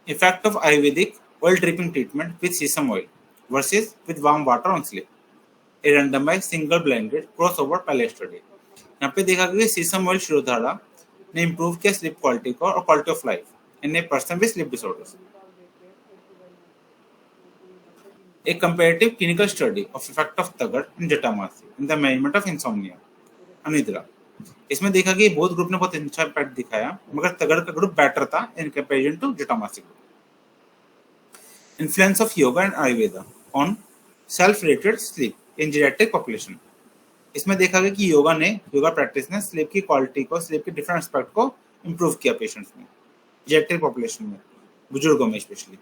Effect of Ayurvedic oil dripping treatment with sesame oil versus with warm water on sleep, a randomized single blinded crossover pilot study। यहाँ पे देखा गया सीसम ऑयल शिरोधारा ने इम्प्रूव किया स्लीप क्वालिटी को और quality of life in a person with sleep disorders. A comparative clinical study of effect of तगर in jatamasi in the management of insomnia, अनिद्रा। इसमें देखा गया बोथ ग्रुप ने बहुत अच्छा इम्पैक्ट दिखाया, मगर तगर का ग्रुप बेटर था in comparison to Jatamansi group. Influence of yoga and Ayurveda on self-rated sleep in geriatric population। इसमें देखा गया कि योगा प्रैक्टिस ने स्लीप की क्वालिटी को, स्लीप के डिफरेंट एस्पेक्ट को इम्प्रूव किया पेशेंट्स में, जेरियाट्रिक पॉपुलेशन में, बुजुर्गों में specially.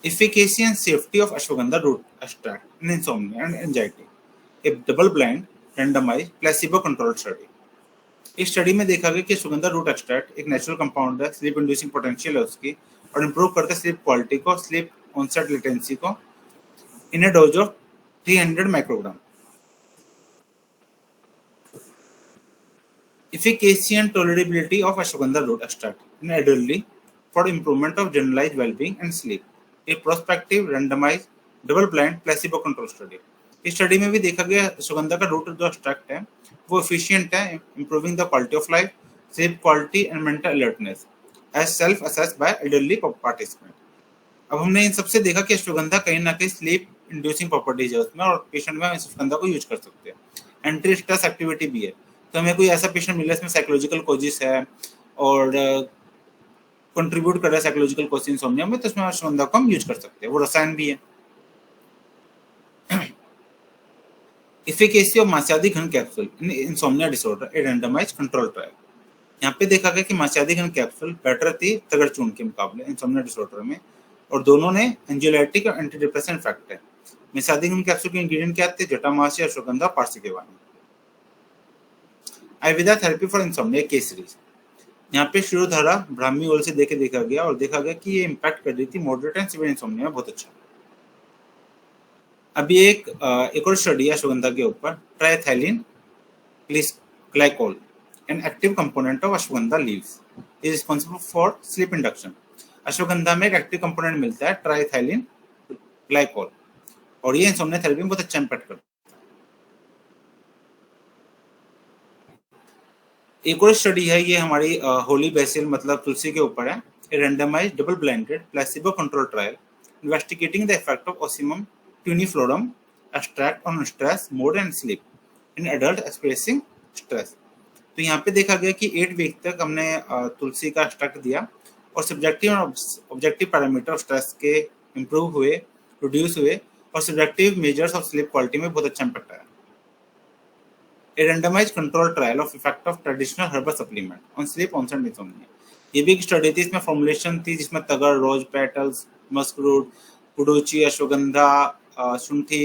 Efficacy and safety of ashwagandha root extract in insomnia and anxiety, a double-blind, randomized, placebo-controlled study। इस स्टडी में देखा गया कि अश्वगंधा रूट एक्सट्रैक्ट एक नेचुरल कंपाउंड है, स्लीप इंड्यूसिंग पोटेंशियल है उसकी और इम्प्रूव करता है स्लीप क्वालिटी को, स्लीप ऑनसेट लेटेंसी को in a dose of 300 microgram. Efficacy and tolerability of ashwagandha root extract in elderly for improvement of generalized well-being and sleep, a prospective randomized double-blind placebo-controlled study। इस study में भी देखा गया अश्वगंधा का root जो extract है वो एफिशिएंट है improving the quality of life, sleep quality and mental alertness as self assessed by elderly participant. अब हमने इन सबसे देखा कि अश्वगंधा कहीं ना कहीं स्लीप इंड्यूसिंग प्रॉपर्टीज है उसमें और पेशेंट में अश्वगंधा को यूज कर सकते हैं। एंटी स्ट्रेस एक्टिविटी भी है, तो हमें कोई ऐसा पेशेंट मिला इसमें साइकोलॉजिकल कोजिस है और कंट्रीब्यूट कर रहा है साइकोलॉजिकल कोजिस इंसोम्निया में, तो उसमें अश्वगंधा को हम यूज कर सकते हैं, वो रसायन भी है। Efficacy of मास्यादी घन कैप्सूल इन इंसोम्निया डिसऑर्डर, ए रैंडमाइज्ड कंट्रोल ट्रायल। यहाँ पे देखा गया कि मास्यादी घन कैप्सूल बेटर थी तगर चूर्ण के मुकाबले इंसोम्निया डिसऑर्डर में और दोनों ने एंजियोलाइटिक और एंटी डिप्रेसेंट इफेक्ट है। मास्यादी घन कैप्सूल के इंग्रेडिएंट क्या थे? जटामासी, अश्वगंधा, पार्सिकेवानी। Ayurveda therapy for insomnia case series. यहाँ पे शिरोधारा ब्राह्मी ओल से देखा गया और देखा गया कि ये इम्पैक्ट कर रही थी मॉडरेट एंड सीवियर इंसोम्निया में बहुत अच्छा। अभी एक और स्टडी है अश्वगंधा के ऊपर, triethylene glycol, an active component of ashwagandha leaves, is responsible for sleep induction. Ashwagandha में एक एक्टिव कंपोनेंट मिलता है ट्राइथाइलिन ग्लाइकोल और ये इंसोम्निया थेरेपी में बहुत अच्छा इम्पैक्ट करता है। एक और स्टडी है, ये हमारी होली बेसिल मतलब तुलसी के ऊपर है। Randomized double blinded placebo control trial investigating the effect of ocimum tenuiflorum extract on stress mood and sleep in adult experiencing stress. तो यहाँ पे देखा गया कि 8 वीक तक हमने तुलसी का एक्सट्रैक्ट दिया और सब्जेक्टिव और ऑब्जेक्टिव पैरामीटर ऑफ स्ट्रेस के इम्प्रूव हुए, रिड्यूस हुए और subjective measures of sleep quality में बहुत अच्छा इम्पैक्ट आया। A randomized control trial of effect of traditional herbal supplement on sleep onset insomnia। ये भी एक स्टडी थी, इसमें फॉर्मुलेशन थी जिसमें तगर, रोज पेटल्स, मस्करूट, पुडुची, अश्वगंधा, शुंठी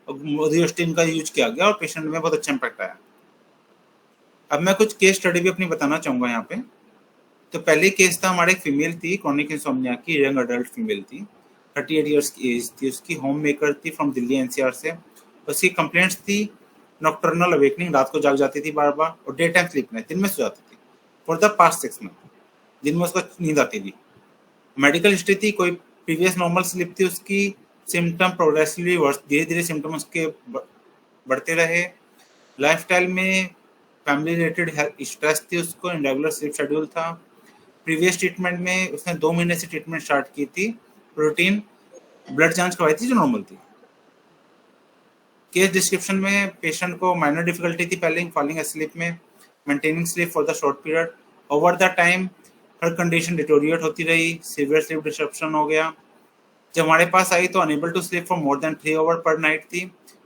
और मोदियोस्टिन का यूज किया गया और पेशेंट में बहुत अच्छा इम्पैक्ट आया। अब मैं कुछ केस स्टडी भी अपनी बताना चाहूंगा यहाँ पे। तो पहले केस था हमारे, एक फीमेल थी क्रॉनिक इंसोम्निया की, यंग अडल्ट फीमेल थी, 38 ईयर्स की एज थी उसकी, होम मेकर थी फ्रॉम दिल्ली एनसीआर से। उसकी कंप्लेंट्स थी नॉक्टर्नल अवेकनिंग, रात को जाग जाती थी बार बार, और डे टाइम स्लीपनेस, दिन में सो जाती थी फॉर द पास्ट 6 मंथ, दिन में उसको नींद आती थी। मेडिकल हिस्ट्री थी, कोई प्रीवियस नॉर्मल स्लीप थी उसकी, सिम्टम प्रोग्रेसिवली वर्स, धीरे धीरे सिम्टम उसके बढ़ते रहे। लाइफस्टाइल में फैमिली रिलेटेड स्ट्रेस थी उसको, इरेगुलर स्लीप शेड्यूल था। प्रीवियस ट्रीटमेंट में उसने 2 महीने से ट्रीटमेंट स्टार्ट की थी, प्रोटीन ब्लड जांच करवाई थी जो नॉर्मल थी। केस डिस्क्रिप्शन में पेशेंट को माइनर डिफिकल्टी थी पहले फॉलिंग एस्लीप में, maintaining sleep for the short period, over the time her condition deteriorate होती रही, सीवियर स्लीप डिस्ट्रप्शन हो गया। जब हमारे पास आई तो unable to sleep for more than 3 hour per night थी,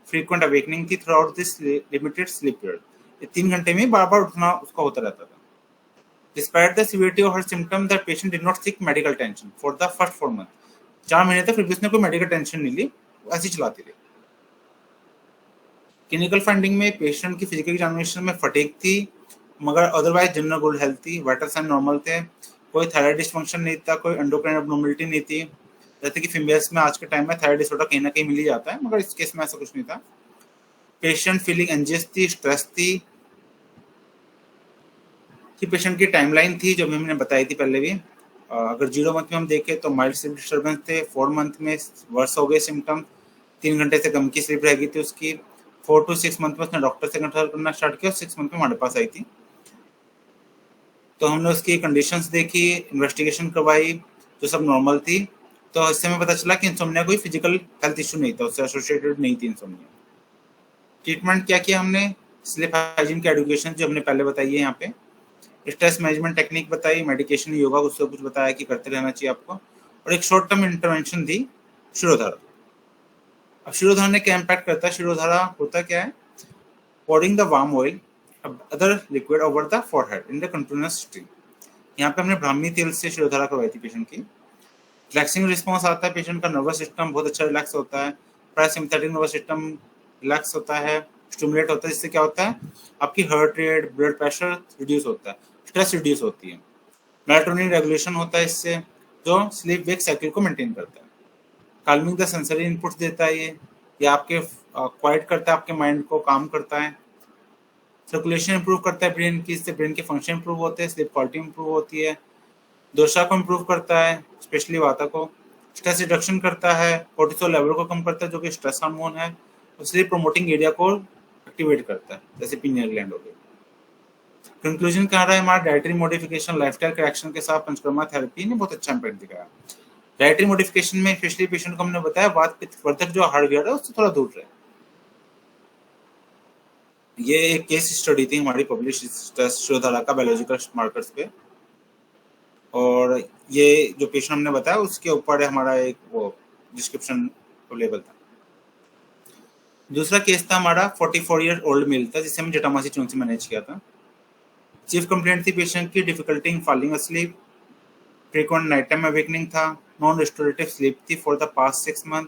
फ्रीक्वेंट अवेकनिंग थी throughout this limited sleep period. 3 घंटे में बार बार उठना उसका होता रहता था। Despite the severity of her symptom the patient did not seek medical tension for the first 4 month. 4 महीने तक फिर भी उसने कोई मेडिकल टेंशन नहीं ली, ऐसी चलाती रही। क्लिनिकल फाइंडिंग में पेशेंट की फिजिकल एग्जामिनेशन में फटीग थी, मगर अदरवाइज जनरल गुड हेल्थ थी, वाइटल साइन नॉर्मल थे, कोई थायराइड डिस्फंक्शन नहीं था, कोई एंडोक्राइन एब्नॉर्मलिटी नहीं थी। जैसे कि फीमेल्स में आज के टाइम में थायराइड डिसऑर्डर कहीं ना कहीं मिल ही जाता है, मगर इस केस में ऐसा कुछ नहीं था। पेशेंट फीलिंग एंजियस थी, स्ट्रेस थी। पेशेंट की टाइमलाइन थी जो भी हमने बताई थी पहले भी। अगर 0 मंथ में हम देखें तो माइल्ड स्लीप डिस्टर्बेंस थे, 4 मंथ में वर्स हो गए सिम्टम, 3 घंटे से कम की स्लीप रह गई थी उसकी। 4 to 6 मंथ में उसने डॉक्टर से कंसल्ट करना स्टार्ट किया, 6 मंथ में हमारे पास आई थी। तो हमने उसकी कंडीशंस देखी, इन्वेस्टिगेशन करवाई, जो सब नॉर्मल थी। तो इससे हमें पता चला कि इंसोम्निया कोई फिजिकल हेल्थ इशू नहीं था, उससे एसोसिएटेड नहीं थी इंसोम्निया। ट्रीटमेंट क्या किया हमने, स्लीप हाइजीन की एडुकेशन जो हमने पहले बताई है यहाँ पे, स्ट्रेस मैनेजमेंट टेक्निक बताई, मेडिकेशन, योगा, उससे कुछ बताया कि करते रहना चाहिए आपको, और एक शॉर्ट टर्म इंटरवेंशन दी, शिरोधारा। अब शिरोधारा ने क्या इम्पैक्ट करता है, शिरोधारा होता क्या है, pouring the warm oil other liquid over the forehead in the continuous stream। यहाँ पे हमने ब्राह्मी तेल से शिरोधारा करवाई थी पेशेंट की। रिलैक्सिंग रिस्पॉन्स आता है, पेशेंट का नर्वस सिस्टम बहुत अच्छा रिलैक्स होता है, पैरासिम्पैथेटिक नर्वस सिस्टम रिलैक्स होता है, स्टिमुलेट होता है, जिससे क्या होता है, आपकी heart rate, blood pressure reduce होता है, स्ट्रेस रिड्यूस होती है, मेलाटोनिन रेगुलेशन होता है इससे, जो स्लीप वेक साइकिल को मेंटेन करता है। काल्मिंग द सेंसरी इनपुट्स देता है ये आपके क्वाइट करता है, आपके माइंड को काम करता है। सर्कुलेशन इंप्रूव करता है ब्रेन की, इससे ब्रेन के फंक्शन इंप्रूव होते हैं, स्लीप क्वालिटी इंप्रूव होती है। दोषा को इंप्रूव करता है, स्पेशली वाता को। स्ट्रेस रिडक्शन करता है, कोर्टिसोल लेवल को कम करता है जो कि स्ट्रेस हार्मोन है, स्लीप प्रोमोटिंग एरिया को एक्टिवेट करता है, जैसे पीनियल ग्लैंड हो गई। कंक्लूजन कह रहा है हमारा डाइटरी मॉडिफिकेशन, लाइफस्टाइल करेक्शन के साथ पंचकर्मा थेरेपी ने बहुत अच्छा इम्पैक्ट दिखाया। डाइटरी मॉडिफिकेशन में स्पेशली पेशेंट को हमने बताया वात पित्तवर्धक जो हार्डवेयर है उससे थोड़ा दूर रहे। ये एक केस स्टडी थी हमारी पब्लिश शिरोधारा का बायोलॉजिकल मार्कर्स पे, और ये जो पेशेंट हमने बताया उसके ऊपर हमारा एक वो डिस्क्रिप्शन अवेलेबल था। दूसरा केस था हमारा 44 ईयर ओल्ड मेल था, जिसे हम जटामासी चून से मैनेज किया था। चीफ कंप्लेंट थी पेशेंट की difficulty in falling asleep, frequent night time awakening था, नॉन रिस्टोरेटिव स्लीप थी for the past 6 month.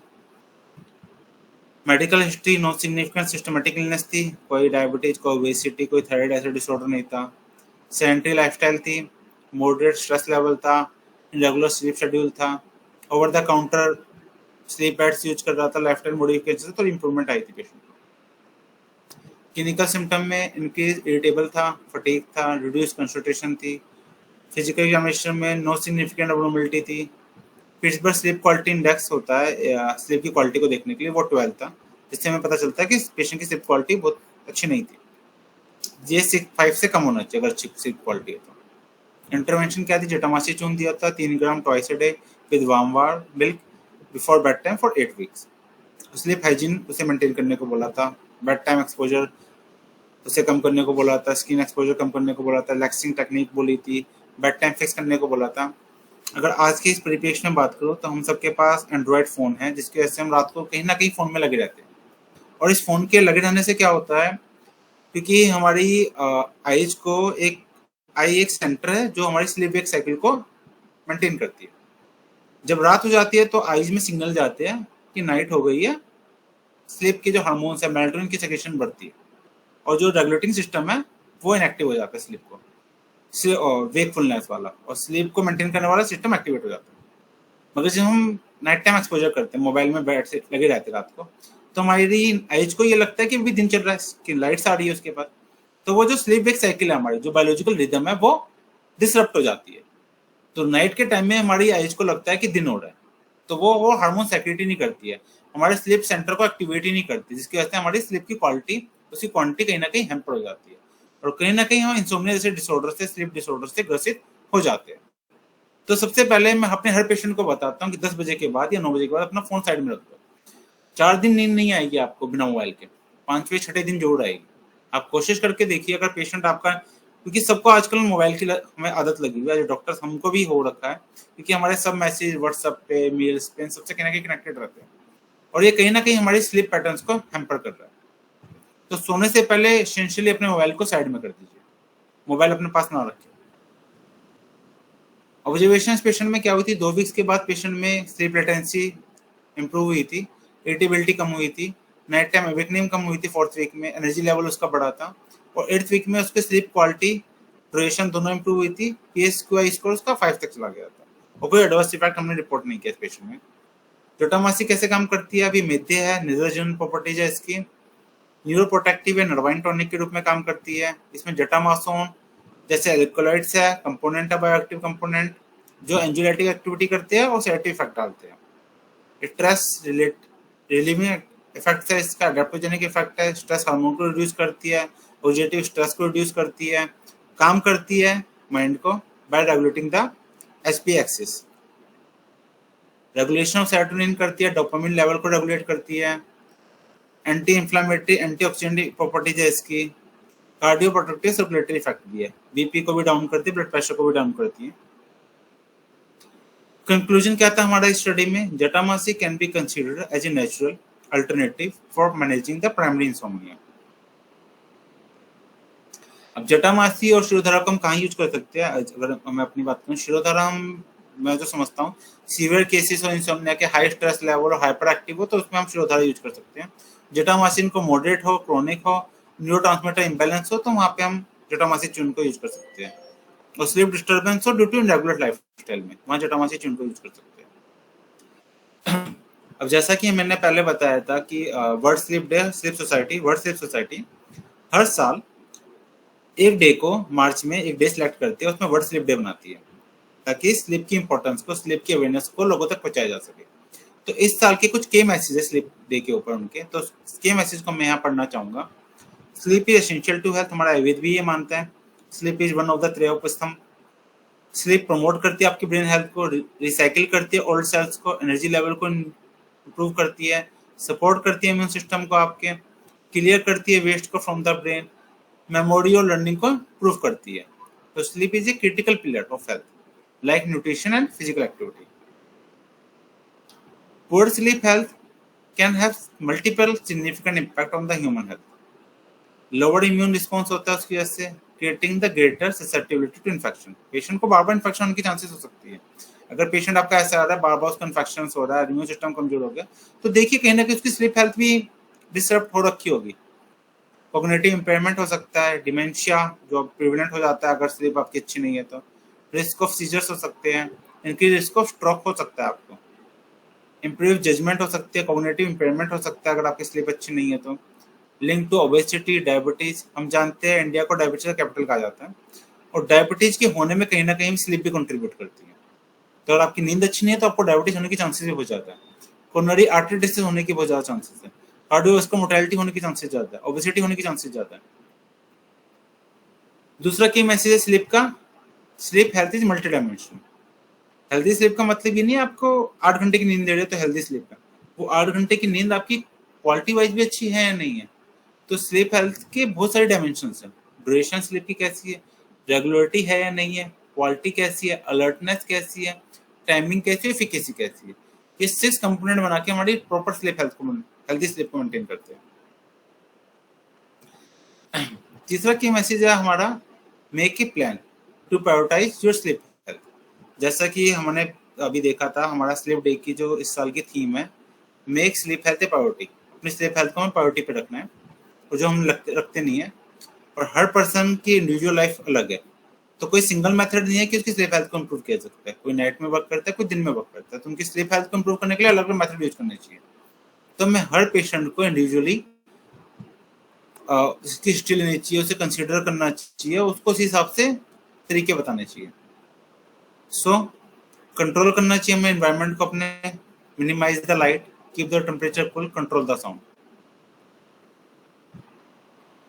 Medical history no significant systematic illness थी, कोई डायबिटीज, कोई ओबेसिटी, कोई थायराइड ऐसा डिसऑर्डर नहीं था। सेडेंटरी लाइफस्टाइल थी, मॉडरेट स्ट्रेस लेवल था, इरेगुलर स्लीप शेड्यूल था, over the counter sleep pads use कर रहा था, लाइफस्टाइल मॉडिफिकेशन से थोड़ी इंप्रूवमेंट आई थी पेशेंट को। क्लिनिकल सिम्टम में इंक्रीज इरिटेबल था, फटीग था, रिड्यूस कंसंट्रेशन थी। फिजिकल एग्जामिनेशन में नो सिग्निफिकेंट एब्नॉर्मलिटी थी। पिट्सबर्ग स्लीप क्वालिटी इंडेक्स होता है स्लीप की क्वालिटी को देखने के लिए, वो 12 था, जिससे हमें पता चलता है कि पेशेंट की स्लीप क्वालिटी बहुत अच्छी नहीं थी। ये 5 से कम होना चाहिए अगर स्लीप क्वालिटी है तो। इंटरवेंशन क्या थी, जेटामासी चून दिया था 3 gram twice a day with warm water milk before bedtime for 8 weeks. Sleep hygiene उसे मेंटेन करने को बोला था, बेड टाइम एक्सपोजर उसे कम करने को बोला था, स्किन एक्सपोजर कम करने को बोला था, रिलैक्सिंग टेक्निक बोली थी, बेड टाइम फिक्स करने को बोला था। अगर आज के इस परिप्रेक्ष्य में बात करो तो हम सबके पास एंड्रॉयड फोन है, जिसकी वजह से हम रात को कहीं ना कहीं फोन में लगे रहते हैं। और इस फोन के लगे रहने से क्या होता है, क्योंकि हमारी आईज को एक सेंटर है जो हमारी स्लीप वेक साइकिल को मेंटेन करती है। जब रात हो जाती है तो आईज में सिग्नल जाते हैं कि नाइट हो गई है, स्लीप के जो हार्मोन्स है मेलाटोनिन की सेक्रेशन बढ़ती है और जो रेगुलेटिंग सिस्टम है वो इनएक्टिव हो जाता है स्लीप को, वेकफुलनेस वाला, और स्लीप को मेंटेन करने वाला सिस्टम एक्टिवेट हो जाता है। मगर जब हम नाइट टाइम एक्सपोजर करते हैं, मोबाइल में बैठ से लगे रहते हैं रात को, तो हमारी आइज को ये लगता है कि अभी दिन चल रहा है, कि लाइट्स आ रही है उसके बाद, तो वो जो स्लीप वेक साइकिल है हमारी, जो बायोलॉजिकल रिदम है, वो डिसरप्ट हो जाती है। तो नाइट के टाइम में हमारी आइज को लगता है कि दिन हो रहा है, तो वो हार्मोन सेक्रेट ही नहीं करती है, हमारे स्लीप सेंटर को एक्टिवेट ही नहीं करती, जिसकी वजह से हमारी स्लीप की क्वालिटी, उसकी क्वांटिटी कहीं ना कहीं हैम्पर हो जाती है, और कहीं ना कहीं हम इंसोम्निया जैसे डिसऑर्डर से, स्लीप डिसऑर्डर से ग्रसित हो जाते हैं। तो सबसे पहले मैं अपने हर पेशेंट को बताता हूँ कि 10 बजे के बाद या 9 बजे के बाद अपना फोन साइड में रख दो। 4 दिन नींद नहीं आएगी आपको बिना मोबाइल के, 5वें 6ठे दिन जरूर आएगी। आप कोशिश करके देखिए, अगर पेशेंट आपका, क्योंकि सबको आजकल मोबाइल की हमें आदत लगी हुई है, जो डॉक्टर्स हमको भी हो रखा है, क्योंकि हमारे सब मैसेज व्हाट्सएप पे, मेल्स पे, सबसे कहीं ना कहीं कनेक्टेड रहते हैं, और ये कहीं ना कहीं हमारी स्लीप पैटर्न्स को हैम्पर कर रहा है। तो सोने से पहले एसेंशियली अपने मोबाइल को साइड में कर दीजिए, मोबाइल अपने पास ना रखें। ऑब्जर्वेशन पेशेंट में क्या हुई थी, 2 वीक्स के बाद पेशेंट में स्लीप लेटेंसी इंप्रूव हुई थी, इरिटेबिलिटी कम हुई थी, नाइट टाइम अवेकनिंग कम हुई थी 4th वीक में, एनर्जी लेवल उसका बढ़ा था, और 8th वीक में उसके स्लीप क्वालिटी, ड्यूरेशन दोनों इंप्रूव हुई थी, PSQI स्कोर उसका 5 तक चला गया था, और कोई एडवर्स इफेक्ट हमने रिपोर्ट नहीं किया इस पेशेंट में। जोटामासी कैसे काम करती है, अभी मेथे है, निजोजन प्रॉपर्टीज है इसकी, न्यूरोप्रोटेक्टिव या नर्वाइन टॉनिक के रूप में काम करती है। इसमें जटामासोन जैसे एल्कोलॉइड्स है, कंपोनेंट है, बायोएक्टिव कंपोनेंट, जो एंजियोलाइटिक एक्टिविटी करते हैं और सेडेटिव इफेक्ट डालते हैं। स्ट्रेस रिलीविंग इफेक्ट है इसका, एडेप्टोजेनिक इफेक्ट है, स्ट्रेस हार्मोन को रिड्यूस करती है, ऑक्सीडेटिव स्ट्रेस को रिड्यूस करती है, काम करती है माइंड को bye regulating the SP axis, regulation of serotonin करती है, डोपामिन लेवल को रेगुलेट करती है, एंटी इंफ्लेमेटरी, एंटीऑक्सीडेंट प्रॉपर्टीज है इसकी, कार्डियो प्रोटेक्टिव सर्कुलेटरी इफेक्ट भी है, बीपी को भी डाउन करती है, ब्लड प्रेशर को भी डाउन करती है। कंक्लूजन क्या था हमारा इस स्टडी में, jatamasi can be considered as a natural alternative for managing the primary insomnia. अब जटामासी और शिरोधारा को हम कहाँ यूज कर सकते हैं, अगर मैं अपनी बात करूँ, शिरोधारा मैं जो समझता हूँ सीवियर केसेस और इंसोम्निया के हाई स्ट्रेस लेवल और हाइपर एक्टिव हो तो उसमें हम शिरोधारा यूज कर सकते हैं। जटामासिन को मॉडरेट हो, क्रोनिक हो, न्यूरोट्रांसमीटर इंबैलेंस हो तो वहाँ पे हम जटामासी चूर्ण को यूज कर सकते हैं, और स्लीप डिस्टर्बेंस हो ड्यू टू इरेगुलर लाइफस्टाइल में वहाँ जटामासी चूर्ण को यूज कर सकते हैं। अब जैसा कि मैंने पहले बताया था कि world sleep day, world sleep society हर साल एक डे को मार्च में एक डे सिलेक्ट करती है, उसमें वर्ल्ड स्लीप डे बनाती है, ताकि स्लीप की इंपॉर्टेंस को, स्लीप की अवेयरनेस को लोगों तक पहुंचाया जा सके। तो इस साल के कुछ के मैसेज है स्लीप डे के ऊपर उनके, तो के मैसेज को मैं यहाँ पढ़ना चाहूंगा। Sleep is essential to health, हमारा आयुर्वेद भी ये मानता है। Sleep is one of the त्रयोपस्थम। स्लीप प्रमोट करती है आपकी ब्रेन हेल्थ को, रिसाइकिल करती है ओल्ड सेल्स को, एनर्जी लेवल को इंप्रूव करती है, सपोर्ट करती है इम्यून सिस्टम को आपके, क्लियर करती है वेस्ट को फ्रॉम द ब्रेन, मेमोरी और लर्निंग को इंप्रूव करती है। तो sleep is a critical pillar of health like nutrition and physical activity. Poor sleep health can have multiple significant impact on the human health. Lower immune response होता है उसकी वजह से, creating the greater susceptibility to infection. Patient को बार-बार infection होने की chances हो सकती है। अगर patient आपका ऐसा आ रहा है, बार-बार उसका infections हो रहा है, immune system कमजोर हो गया, तो देखिए कहीं ना कहीं उसकी sleep health भी disrupt हो रखी होगी। Cognitive impairment हो सकता है, dementia जो prevalent हो जाता है अगर sleep आपकी अच्छी नहीं है तो, रिस्क ऑफ सीजर्स हो सकते हैं, इनकी रिस्क ऑफ स्ट्रोक हो सकता है आपको, इंप्रूव जजमेंट हो सकती है, कॉग्निटिव इंपेयरमेंट हो सकता है अगर आपकी स्लीप अच्छी नहीं है तो, लिंक टू ओबेसिटी, डायबिटीज। हम जानते हैं इंडिया को डायबिटीज का कैपिटल कहा जाता है, और डायबिटीज के होने में कहीं ना कहीं स्लीप भी कंट्रीब्यूट करती है। तो अगर आपकी नींद अच्छी नहीं है तो आपको डायबिटीज होने की चांसेस भी हो जाता है, कोरोनरी आर्टरी डिसीज होने की बहुत ज्यादा चांसेस है, कार्डियोवास्कुलर मोर्टेलिटी होने की चांसेस ज्यादा है, ओबेसिटी होने की चांसेस ज्यादा है। दूसरा की मैसेज है स्लीप का, sleep health is multi dimensional. Healthy sleep का मतलब ये नहीं है आपको 8 घंटे की नींद दे रहे हो तो हेल्दी स्लीप है, वो 8 घंटे की नींद आपकी क्वालिटी वाइज भी अच्छी है या नहीं है। तो स्लीप हेल्थ के बहुत सारे डायमेंशंस हैं। ड्यूरेशन स्लीप की कैसी है, रेगुलरिटी है या नहीं है, क्वालिटी कैसी है, अलर्टनेस कैसी है, टाइमिंग कैसी है, एफिकेसी कैसी है। ये 6 कंपोनेंट बना के हमारी प्रॉपर स्लीप हेल्थ को, हेल्दी स्लीप को मेंटेन करते हैं। तीसरा की मैसेज है हमारा make a plan to prioritise your sleep health. जैसा कि हमने अभी देखा था, हमारा स्लीप डे की जो इस साल की थीम है, मेक स्लीप हेल्थ ए प्रायोरिटी। अपनी स्लीप हेल्थ को हमें प्रायोरिटी पे रखना है, और जो हम रखते नहीं है। और हर पर्सन की इंडिविजुअल लाइफ अलग है, तो कोई सिंगल मेथड नहीं है कि उसकी स्लीप हेल्थ को इम्प्रूव किया जा सकता है। कोई नाइट में वर्क करता है, कोई दिन में वर्क करता है, तो उनकी स्लीप हेल्थ को इम्प्रूव करने के लिए अलग अलग मेथड यूज करने चाहिए। तो हमें हर पेशेंट को इंडिविजुअली उसकी हिस्ट्री लेनी चाहिए, उसे कंसिडर करना चाहिए, उसको उस हिसाब से तरीके बताने चाहिए। सो कंट्रोल करना चाहिए हमें एनवायरनमेंट को अपने, minimise the light, keep the temperature cool, control the sound,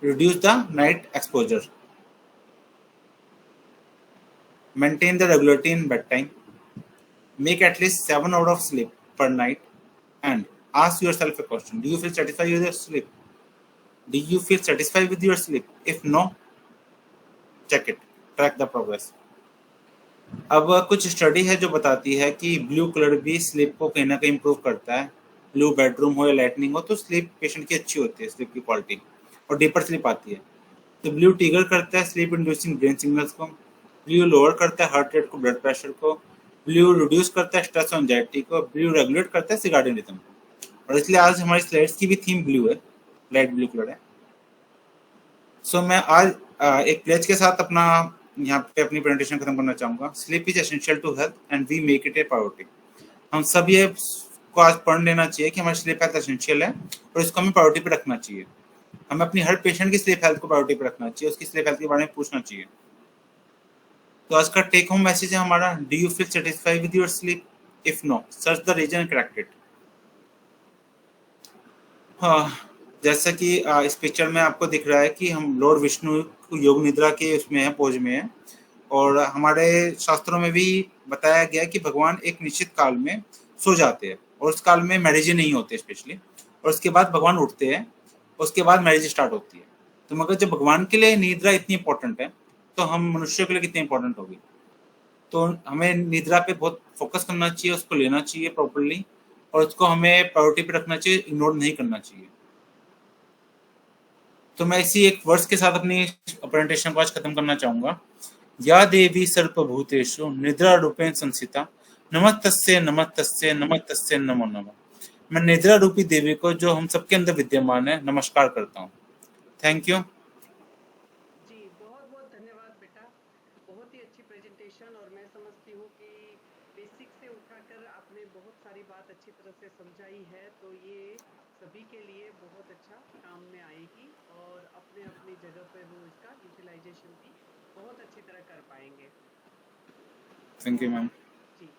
reduce the night exposure, maintain the regularity in bedtime, make at least 7 hours of sleep per night, and ask yourself a question: do you feel satisfied with your sleep? Do you feel satisfied with your sleep? If no, check it, track the progress. अब कुछ study है जो बताती है कि blue colour भी sleep को कहीं ना कहीं इम्प्रूव करता है। ब्लू बेडरूम हो या लाइटनिंग हो तो स्लीप पेशेंट की अच्छी होती है, स्लीप की क्वालिटी, और डीपर स्लीप आती है। तो ब्लू ट्रिगर करता है स्लीप इंड्यूसिंग ब्रेन सिग्नल्स को, ब्लू लोअर करता है हार्ट रेट को, ब्लड प्रेशर को, ब्लू रिड्यूस करता है स्ट्रेस और एंजाइटी को, ब्लू रेगुलेट करता है सर्कैडियन रिदम को। और इसलिए आज हमारी स्लाइड्स की भी थीम ब्लू है, लाइट ब्लू कलर है। सो मैं आज एक प्लेज के साथ अपना यहाँ पे अपनी प्रेजेंटेशन खत्म करना चाहूंगा। Sleep is essential to health and we make it a priority. हम सब ये को आज पढ़ लेना चाहिए कि हमारी स्लीप हेल्थ एसेंशियल है और इसको हमें प्रायोरिटी पे रखना चाहिए। हमें अपनी हर पेशेंट की स्लीप हेल्थ को प्रायोरिटी पे रखना चाहिए, उसकी स्लीप हेल्थ के बारे में पूछना चाहिए। तो आज का टेक होम मैसेज है हमारा: do you feel satisfied with your sleep? If no, search the reason and correct it. हाँ, जैसा कि इस पिक्चर में आपको दिख रहा है कि हम लॉर्ड विष्णु योग निद्रा के उसमें है, पोज में है। और हमारे शास्त्रों में भी बताया गया कि भगवान एक निश्चित काल में सो जाते हैं और उस काल में मैरिज नहीं होते स्पेशली, और उसके बाद भगवान उठते हैं, उसके बाद मैरिज स्टार्ट होती है। तो मगर जब भगवान के लिए निद्रा इतनी इंपॉर्टेंट है तो हम मनुष्यों के लिए कितनी इंपॉर्टेंट होगी। तो हमें निद्रा पे बहुत फोकस करना चाहिए, उसको लेना चाहिए प्रॉपरली, और उसको हमें प्रायोरिटी पे रखना चाहिए, इग्नोर नहीं करना चाहिए। तो मैं इसी एक वर्ड्स के साथ अपनी प्रेजेंटेशन को आज खत्म करना चाहूंगा। या देवी सर्वभूतेषु निद्रा रूपेण संस्थिता नमस्तस्यै नमस्तस्यै नमस्तस्यै नमो नमः। मैं निद्रा रूपी देवी को, जो हम सबके अंदर विद्यमान है, नमस्कार करता हूँ। Thank you. जी, बहुत बहुत धन्यवाद बेटा, बहुत ही अच्छी प्रेजेंटेशन। और मैं समझती हूँ कि बेसिक से उठाकर आपने बहुत सारी बात अच्छी तरह से समझाई है, तो ये सभी के लिए बहुत अच्छा काम में आएगी और अपने अपनी जगह पे वो इसका यूटिलाइजेशन भी बहुत अच्छी तरह कर पाएंगे। Thank you ma'am. जी,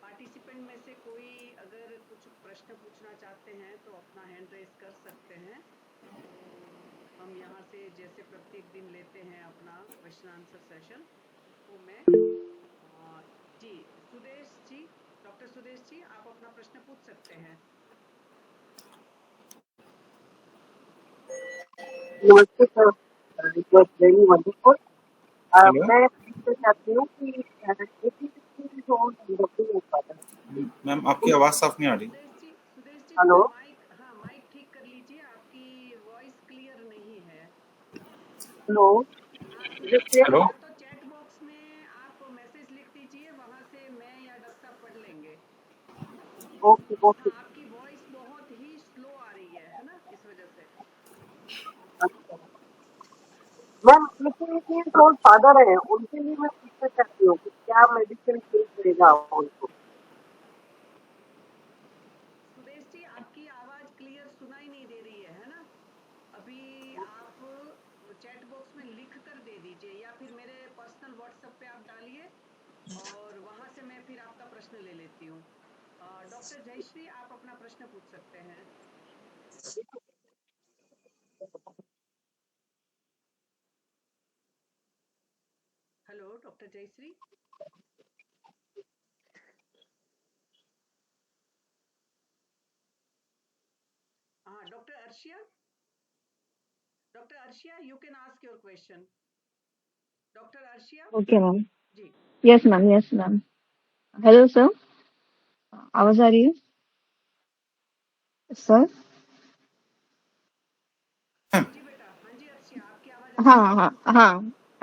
पार्टिसिपेंट में से कोई अगर कुछ प्रश्न पूछना चाहते हैं तो अपना हैंड रेज कर सकते हैं। हम यहाँ से जैसे प्रत्येक दिन लेते हैं अपना क्वेश्चन आंसर सेशन, तो मैं जी सुदेश जी, डॉक्टर सुदेश जी, आप अपना प्रश्न पूछ सकते हैं। नमस्ते sir, it was very wonderful. Hello मैं पूछना चाहती हूँ कि मैम, आपकी आवाज साफ नहीं आ रही। सुदेश जी हेलो, थोड़ा माइक, हाँ माइक ठीक कर लीजिए, आपकी वॉइस क्लियर नहीं है। हेलो, हाँ सुदेश जी, हेलो या तो चैट बॉक्स में आप मैसेज लिख दीजिए, वहाँ से मैं या डॉक्टर साहब पढ़ लेंगे। Okay okay. हाँ, आपकी वॉइस बहुत ही स्लो आ रही है ना, इस वजह से। अच्छा मैम, लेकिन जो फादर है उनके लिए मैं पूछना चाहती हूँ कि क्या मेडिसिन ठीक रहेगा उनको? सुदेश जी, आपकी आवाज क्लियर सुनाई नहीं दे रही है ना? अभी आप चैट बॉक्स में लिख कर दे दीजिए, या फिर मेरे पर्सनल व्हाट्सएप पे आप डालिए और वहां से मैं फिर आपका प्रश्न ले लेती हूँ। डॉक्टर जयश्री, आप अपना प्रश्न पूछ सकते हैं। Hello doctor Jayashree. हाँ doctor Arshiya, you can ask your question. Doctor Arshiya okay ma'am. जी। Yes ma'am, yes ma'am. Hello sir, आवाज आ रही है सर? जी बेटा, हाँ जी अर्शिया, आपकी आवाज आ रही हाँ है। हाँ हाँ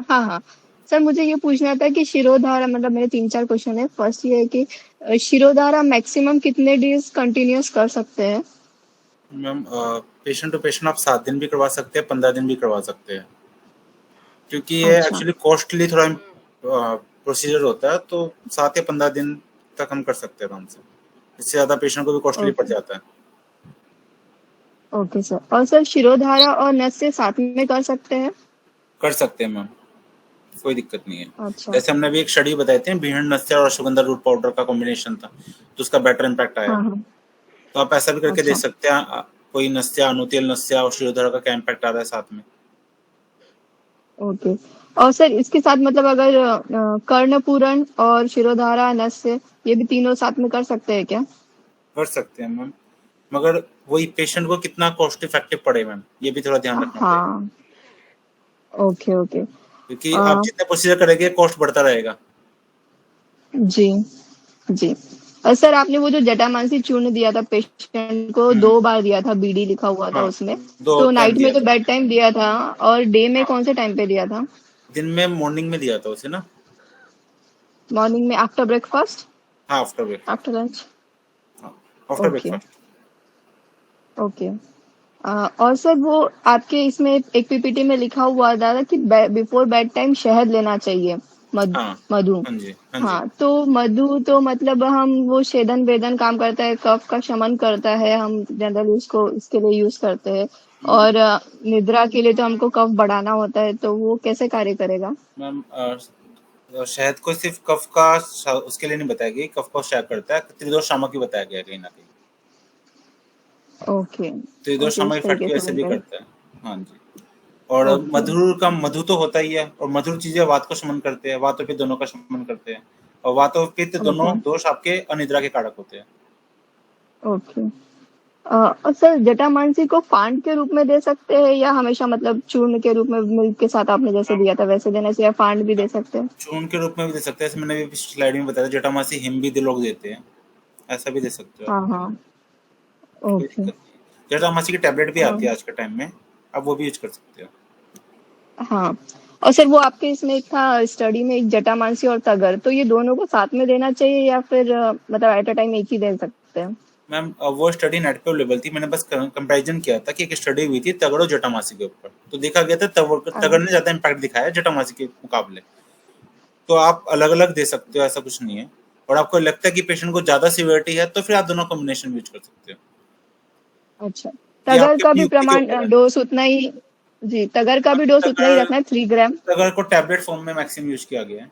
हाँ हाँ। सर मुझे ये पूछना था कि शिरोधारा, मतलब मेरे 3-4 क्वेश्चन है। फर्स्ट ये है कि शिरोधारा मैक्सिमम कितने डेज कंटिन्यूअस कर सकते हैं? मैम पेशेंट टू पेशेंट आप 7 दिन भी करवा सकते हैं, 15 दिन भी करवा सकते हैं, क्योंकि ये अच्छा एक्चुअली कॉस्टली थोड़ा प्रोसीजर होता है, तो 7 या 15 दिन तक हम कर सकते हैं आराम से। इससे ज्यादा पेशेंट को भी कॉस्टली पड़ ओके जाता है। Okay sir. और सर शिरोधारा और नस से साथ में कर सकते हैं? कर सकते हैं मैम, कोई दिक्कत नहीं है। अच्छा। जैसे हमने अभी एक स्टडी बताई थी, भीड़ नस्य और अश्वगंधा रूट पाउडर का कॉम्बिनेशन था, तो उसका बेटर इम्पैक्ट आया। हाँ हाँ। तो आप ऐसा भी करके देख अच्छा सकते हैं, कोई नस्या, अनुतेल नस्या और शिरोधारा का क्या इम्पैक्ट आ रहा है साथ में। ओके। और सर इसके साथ मतलब अगर कर्णपूरण और शिरोधारा नस से, ये भी तीनों साथ में कर सकते हैं क्या? कर सकते हैं मैम, मगर वही पेशेंट को कितना कॉस्ट इफेक्टिव पड़े मैम, ये भी थोड़ा ध्यान रखना पड़ेगा, हाँ। Okay okay. क्योंकि आप आ, जितने प्रोसीजर करेंगे कॉस्ट बढ़ता रहेगा। जी जी। और सर आपने वो जो जटामांसी चूर्ण दिया था पेशेंट को, हम्म, 2 बार दिया था, बीडी लिखा हुआ था हाँ, उसमें। दो तो टाइम नाइट में दिया तो था। बेड टाइम दिया था, और डे में हाँ, कौन से टाइम पे दिया था? दिन में मॉर्निंग में दिया था उसे ना। मॉर्निंग में आफ्टर ब्रेकफास्ट, हाँ, आफ्टर ब्रेकफास्ट। After lunch? हाँ, आफ्टर ओके ब्रेकफास्ट। ओके। और सर वो आपके इसमें एक पीपीटी में लिखा हुआ था कि बिफोर बेड टाइम शहद लेना चाहिए, हाँ, मधु। हाँ जी, हाँ जी। हाँ, तो मधु तो मतलब हम वो छेदन वेदन काम करता है, कफ का शमन करता है, हम जनरली उसको इसके लिए यूज करते हैं। और निद्रा के लिए तो हमको कफ बढ़ाना होता है, तो वो कैसे कार्य करेगा? मैम शहद को सिर्फ कफ का उसके लिए नहीं बताया गया, कफ को शायद करता है, त्रिदोष सामक भी बताया गया है कहीं ना कहीं। ओके त्रिदोष ओके, सामक इस इफेक्ट तरीके से वैसे भी बनता है। करता है। हाँ जी। और ओके मधुर का मधु तो होता ही है, और मधुर चीजें वात को शमन करते हैं, वात और पित्त दोनों का शमन करते हैं, और वात और पित्त ओके दोनों दोष आपके अनिद्रा के कारक होते हैं। ओके। और सर जटामांसी को फांड के रूप में दे सकते हैं, या हमेशा मतलब चूर्ण के रूप में मिल्क के साथ आपने जैसे दिया था वैसे देना चाहिए, या फांड भी दे सकते हैं? चूर्ण के रूप में भी दे सकते हैं, जैसे मैंने भी स्लाइड में बताया, जटामासी हिम भी लोग देते हैं, ऐसा भी दे सकते हो आप, हाँ हाँ। कोई ओके। दिक्कत नहीं। जटामासी की टैबलेट भी आती है आज के टाइम में, आप वो भी यूज कर सकते हो। हाँ। और सर वो आपके इसमें एक था स्टडी में, एक जटामांसी और तगर, तो ये दोनों को साथ में देना चाहिए, या फिर मतलब एट अ टाइम एक ही दे सकते हैं? मैम वो स्टडी नेट पे अवेलेबल थी, मैंने बस कंपैरिजन किया था कि एक स्टडी हुई थी तगड़ और जटामासी के ऊपर, तो देखा गया था तगड़ ने ज्यादा इम्पैक्ट दिखाया जटामासी के मुकाबले। तो आप अलग अलग दे सकते हो, ऐसा कुछ नहीं है। और आपको लगता है कि पेशेंट को ज्यादा सिवियरिटी है, तो फिर आप दोनों कॉम्बिनेशन यूज कर सकते हो। अच्छा। ये तगर आपकी का अपनी भी युक्ति के प्रमाण ऊपर है। डोज उतना ही? जी, तगर का भी डोज उतना ही तगड़ रखना है, 3 ग्राम? तगड़ को टैबलेट फॉर्म में मैक्सिमम यूज किया गया है।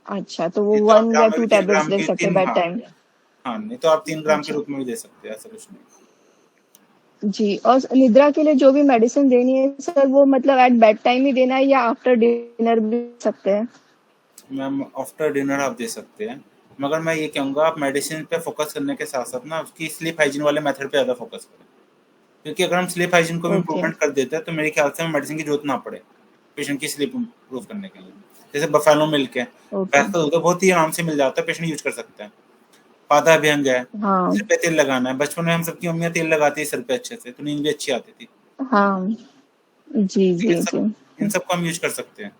अच्छा, तो वो नहीं तो आप 1 या ग्राम में भी 2 तीन टैबलेट्स ग्राम दे की सकते हैं तीन, बेड हाँ टाइम? हाँ, नहीं तो आप 3 ग्राम के अच्छा रूप में भी दे सकते हैं, ऐसा कुछ नहीं। जी। और निद्रा के लिए जो भी मेडिसिन देनी है सर, वो मतलब एट बेड टाइम ही देना है, या आफ्टर डिनर भी दे सकते हैं? मैम आफ्टर डिनर आप दे सकते हैं, मगर मैं ये कहूँगा आप मेडिसिन पे फोकस करने के साथ साथ ना उसकी स्लीप हाइजीन वाले मेथड पे ज़्यादा फोकस करें, क्योंकि अगर हम स्लीप हाइजीन को भी ओके इम्प्रूवमेंट कर देते हैं, तो मेरे ख्याल से हमें मेडिसिन की जरूरत ना पड़े पेशेंट की स्लीप इम्प्रूव करने के लिए। जैसे बफेलो मिल्क है, ओके। भैंस का दूध है, बहुत ही आराम से मिल जाता है, पेशेंट यूज कर सकता है। पादा अभ्यंग है, हाँ सिर पे तेल लगाना है, बचपन में हम सबकी मम्मियाँ तेल लगाती है सिर पे अच्छे से, तो नींद भी अच्छी आती थी। हाँ। जी तो जी जी। इन सबको हम यूज कर सकते हैं।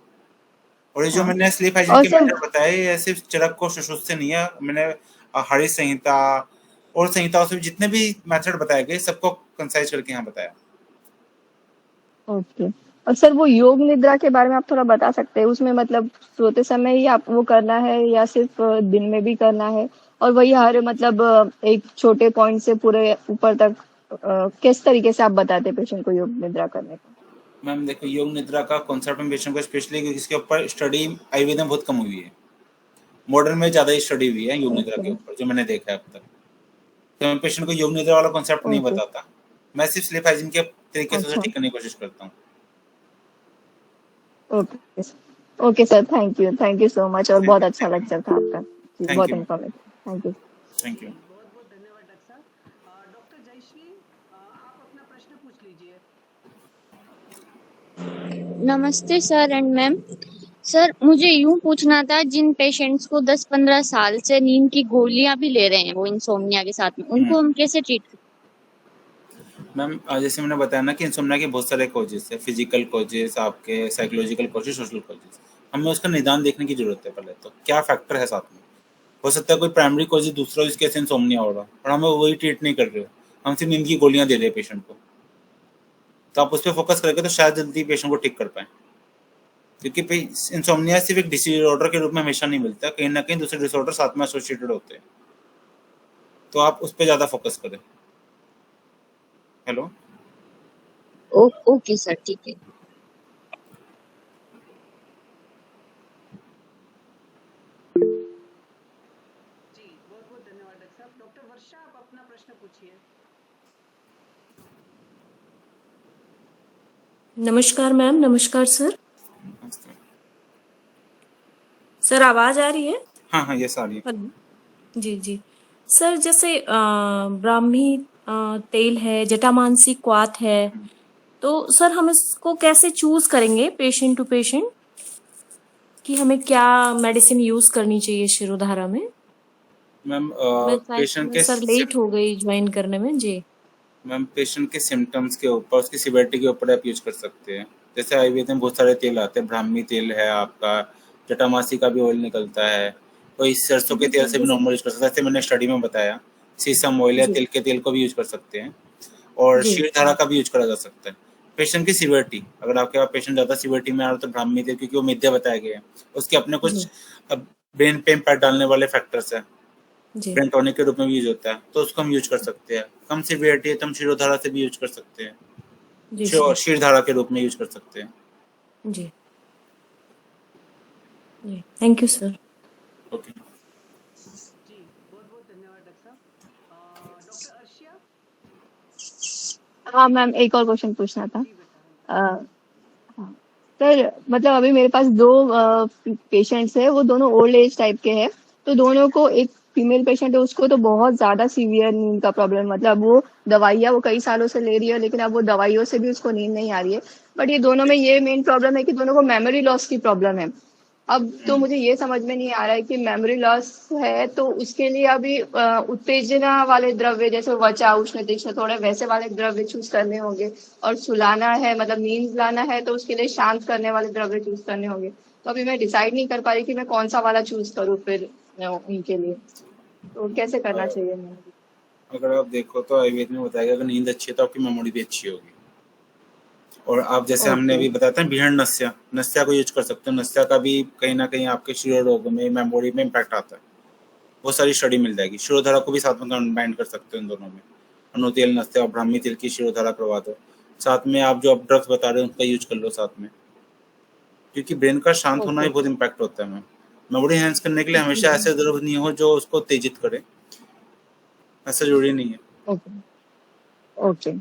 और ये जो हाँ। मैंने स्लीप हाइजीन और के सर मेथड बताए, ये सिर्फ चरक को सुश्रुत से नहीं है, मैंने हरित संहिता और संहिताओं से भी जितने भी मेथड बताए गए सबको कंसाइज करके यहाँ बताया। ओके। और सर वो योग निद्रा के बारे में आप थोड़ा बता सकते हैं? उसमें मतलब सोते समय ही आप वो करना है, या सिर्फ दिन में भी करना है? और वही हर मतलब एक छोटे पॉइंट से पूरे ऊपर तक किस तरीके से आप बताते हैं पेशेंट को योग निद्रा करने का? मैम देखो, योग निद्रा का कॉन्सेप्ट में पेशेंट को स्पेशली इसके ऊपर स्टडी आयुर्वेद में बहुत कम हुई है, मॉडर्न में ज़्यादा स्टडी हुई है योग निद्रा ओके के ऊपर, जो मैंने देखा है अब तक। तो मैं पेशेंट को योग निद्रा वाला कॉन्सेप्ट नहीं ओके। बताता, मैं सिर्फ स्लीप हाइजीन के तरीके से उसे अच्छा ठीक करने की कोशिश करता हूँ। Okay. Okay sir, thank you so much, और बहुत अच्छा लेक्चर था आपका जी, थैंक बहुत you. Informative, thank you. Thank you. जी बहुत बहुत धन्यवाद डॉक्टर साहब। डॉक्टर जयश्री, आप अपना प्रश्न पूछ लीजिए। नमस्ते सर एंड मैम। सर मुझे यूं पूछना था, जिन पेशेंट्स को 10-15 साल से नींद की गोलियां भी ले रहे हैं वो इंसोम्निया के साथ में, उनको हम कैसे ट्रीट करें? मैम जैसे मैंने बताया ना कि इंसोम्निया के बहुत सारे कॉजेस है, फिजिकल कॉजेस, आपके साइकोलॉजिकल कॉजेस, सोशल कॉजेस। हमें उसका निदान देखने की जरूरत है पहले तो, क्या फैक्टर है साथ में। हो सकता है कोई प्राइमरी कॉज दूसरा जिसके ऐसे इंसोम्निया हो रहा है, और हमें वही ट्रीट नहीं कर रहे हो, हम सिर्फ नींद की गोलियां दे रहे हैं पेशेंट को। तो आप उस पर फोकस करेंगे तो शायद जल्दी पेशेंट को ठीक कर पाए, क्योंकि इंसोम्निया सिर्फ एक डिसऑर्डर के रूप में हमेशा नहीं मिलता, कहीं ना कहीं दूसरे डिसऑर्डर साथ में एसोसिएटेड होते हैं। तो आप उस पर ज्यादा फोकस करें। हेलो। ओके सर, ठीक है। जी बहुत बहुत धन्यवाद डॉक्टर साहब। डॉक्टर वर्षा, आप अपना प्रश्न पूछिए। नमस्कार मैम। नमस्कार सर। सर आवाज आ रही है? हाँ हाँ, ये सारी। हेलो। जी जी। सर जैसे ब्राह्मी तेल है, जटामांसी क्वाथ है, तो सर हम इसको कैसे चूज करेंगे पेशेंट टू पेशेंट कि हमें क्या मेडिसिन यूज करनी चाहिए शिरोधारा में? मैम मैं शायद पेशेंट मैं के सर लेट हो गई ज्वाइन करने में जी। मैम पेशेंट के सिम्टम्स के ऊपर, उसकी सिवियरिटी के ऊपर आप यूज कर सकते हैं। जैसे आयुर्वेद में बहुत सारे तेल आते हैं, ब्राह्मी तेल है आपका, जटामासी का भी ऑयल निकलता है, कोई सरसों के जी तेल सर। से भी नॉर्मल यूज कर सकते हैं, जैसे मैंने स्टडी में बताया। सीसम ऑयल या जी तिल के तेल को भी यूज कर सकते हैं, और जी शीरधारा का भी यूज करा जा सकता है। पेशेंट की सिवियरिटी, अगर आपके पास पेशेंट ज़्यादा सिवियरिटी में आ रहा है तो ब्राह्मी तेल, क्योंकि वो मिथ्या बताया गया है, उसके अपने कुछ जी ब्रेन पे इम्पैक्ट डालने वाले फैक्टर्स हैं, जी ब्रेन टॉनिक के रूप में भी यूज होता है, तो उसको हम यूज कर सकते हैं। कम सिवियरिटी है तो हम शिरोधारा से भी यूज कर सकते हैं, जी सर। शीरधारा के रूप में यूज कर सकते हैं। जी जी, थैंक यू सर। ओके। जी बहुत बहुत धन्यवाद डॉक्टर साहब। डॉक्टर अर्शिया। हाँ मैम, एक और क्वेश्चन पूछना था। जी बेटा। अ, हाँ सर, मतलब अभी मेरे पास दो पेशेंट्स है, वो दोनों ओल्ड एज टाइप के हैं। तो दोनों को, एक फीमेल पेशेंट है उसको तो बहुत ज्यादा सीवियर नींद का प्रॉब्लम, मतलब वो दवाइयाँ वो कई सालों से ले रही है, लेकिन अब वो दवाइयों से भी उसको नींद नहीं आ रही है। बट ये दोनों में ये मेन प्रॉब्लम है कि दोनों को मेमोरी लॉस की प्रॉब्लम है। अब तो मुझे ये समझ में नहीं आ रहा है कि मेमोरी लॉस है तो उसके लिए अभी उत्तेजना वाले द्रव्य जैसे वचा, उष्ण तीक्ष्ण, थोड़े वैसे वाले द्रव्य चूज करने होंगे। और सुलाना है, मतलब नींद लाना है, तो उसके लिए शांत करने वाले द्रव्य चूज करने होंगे। तो अभी मैं डिसाइड नहीं कर पा रही कि मैं कौन सा वाला चूज करूँ फिर उनके लिए। तो कैसे करना चाहिए मुझे? अगर आप देखो तो आयुर्वेद में बताया गया अगर नींद अच्छी है तो आपकी मेमोरी भी अच्छी होगी। और आप जैसे हमने ओके। अभी बताया था भीड़ नस्या, नस्या को यूज कर सकते हो। नस्या का भी कहीं ना कहीं आपके शिरो रोग में, मेमोरी में इम्पैक्ट आता है। वो सारी स्टडी मिल जाएगी। शिरोधारा को भी साथ में कंबाइन कर सकते हो इन दोनों में। अनुतेल नस्या और ब्राह्मी तेल की शिरोधारा करवा दो, साथ में आप जो आप ड्रग्स बता रहे हो उनका यूज कर लो साथ में, क्योंकि ब्रेन का शांत होना ओके। भी बहुत इम्पैक्ट होता है। मैम मेमोरी एनहांस करने के लिए जी हमेशा ऐसे ड्रग्स नहीं हो जो उसको उत्तेजित करे, ऐसा जरूरी नहीं है। ओके। ओके,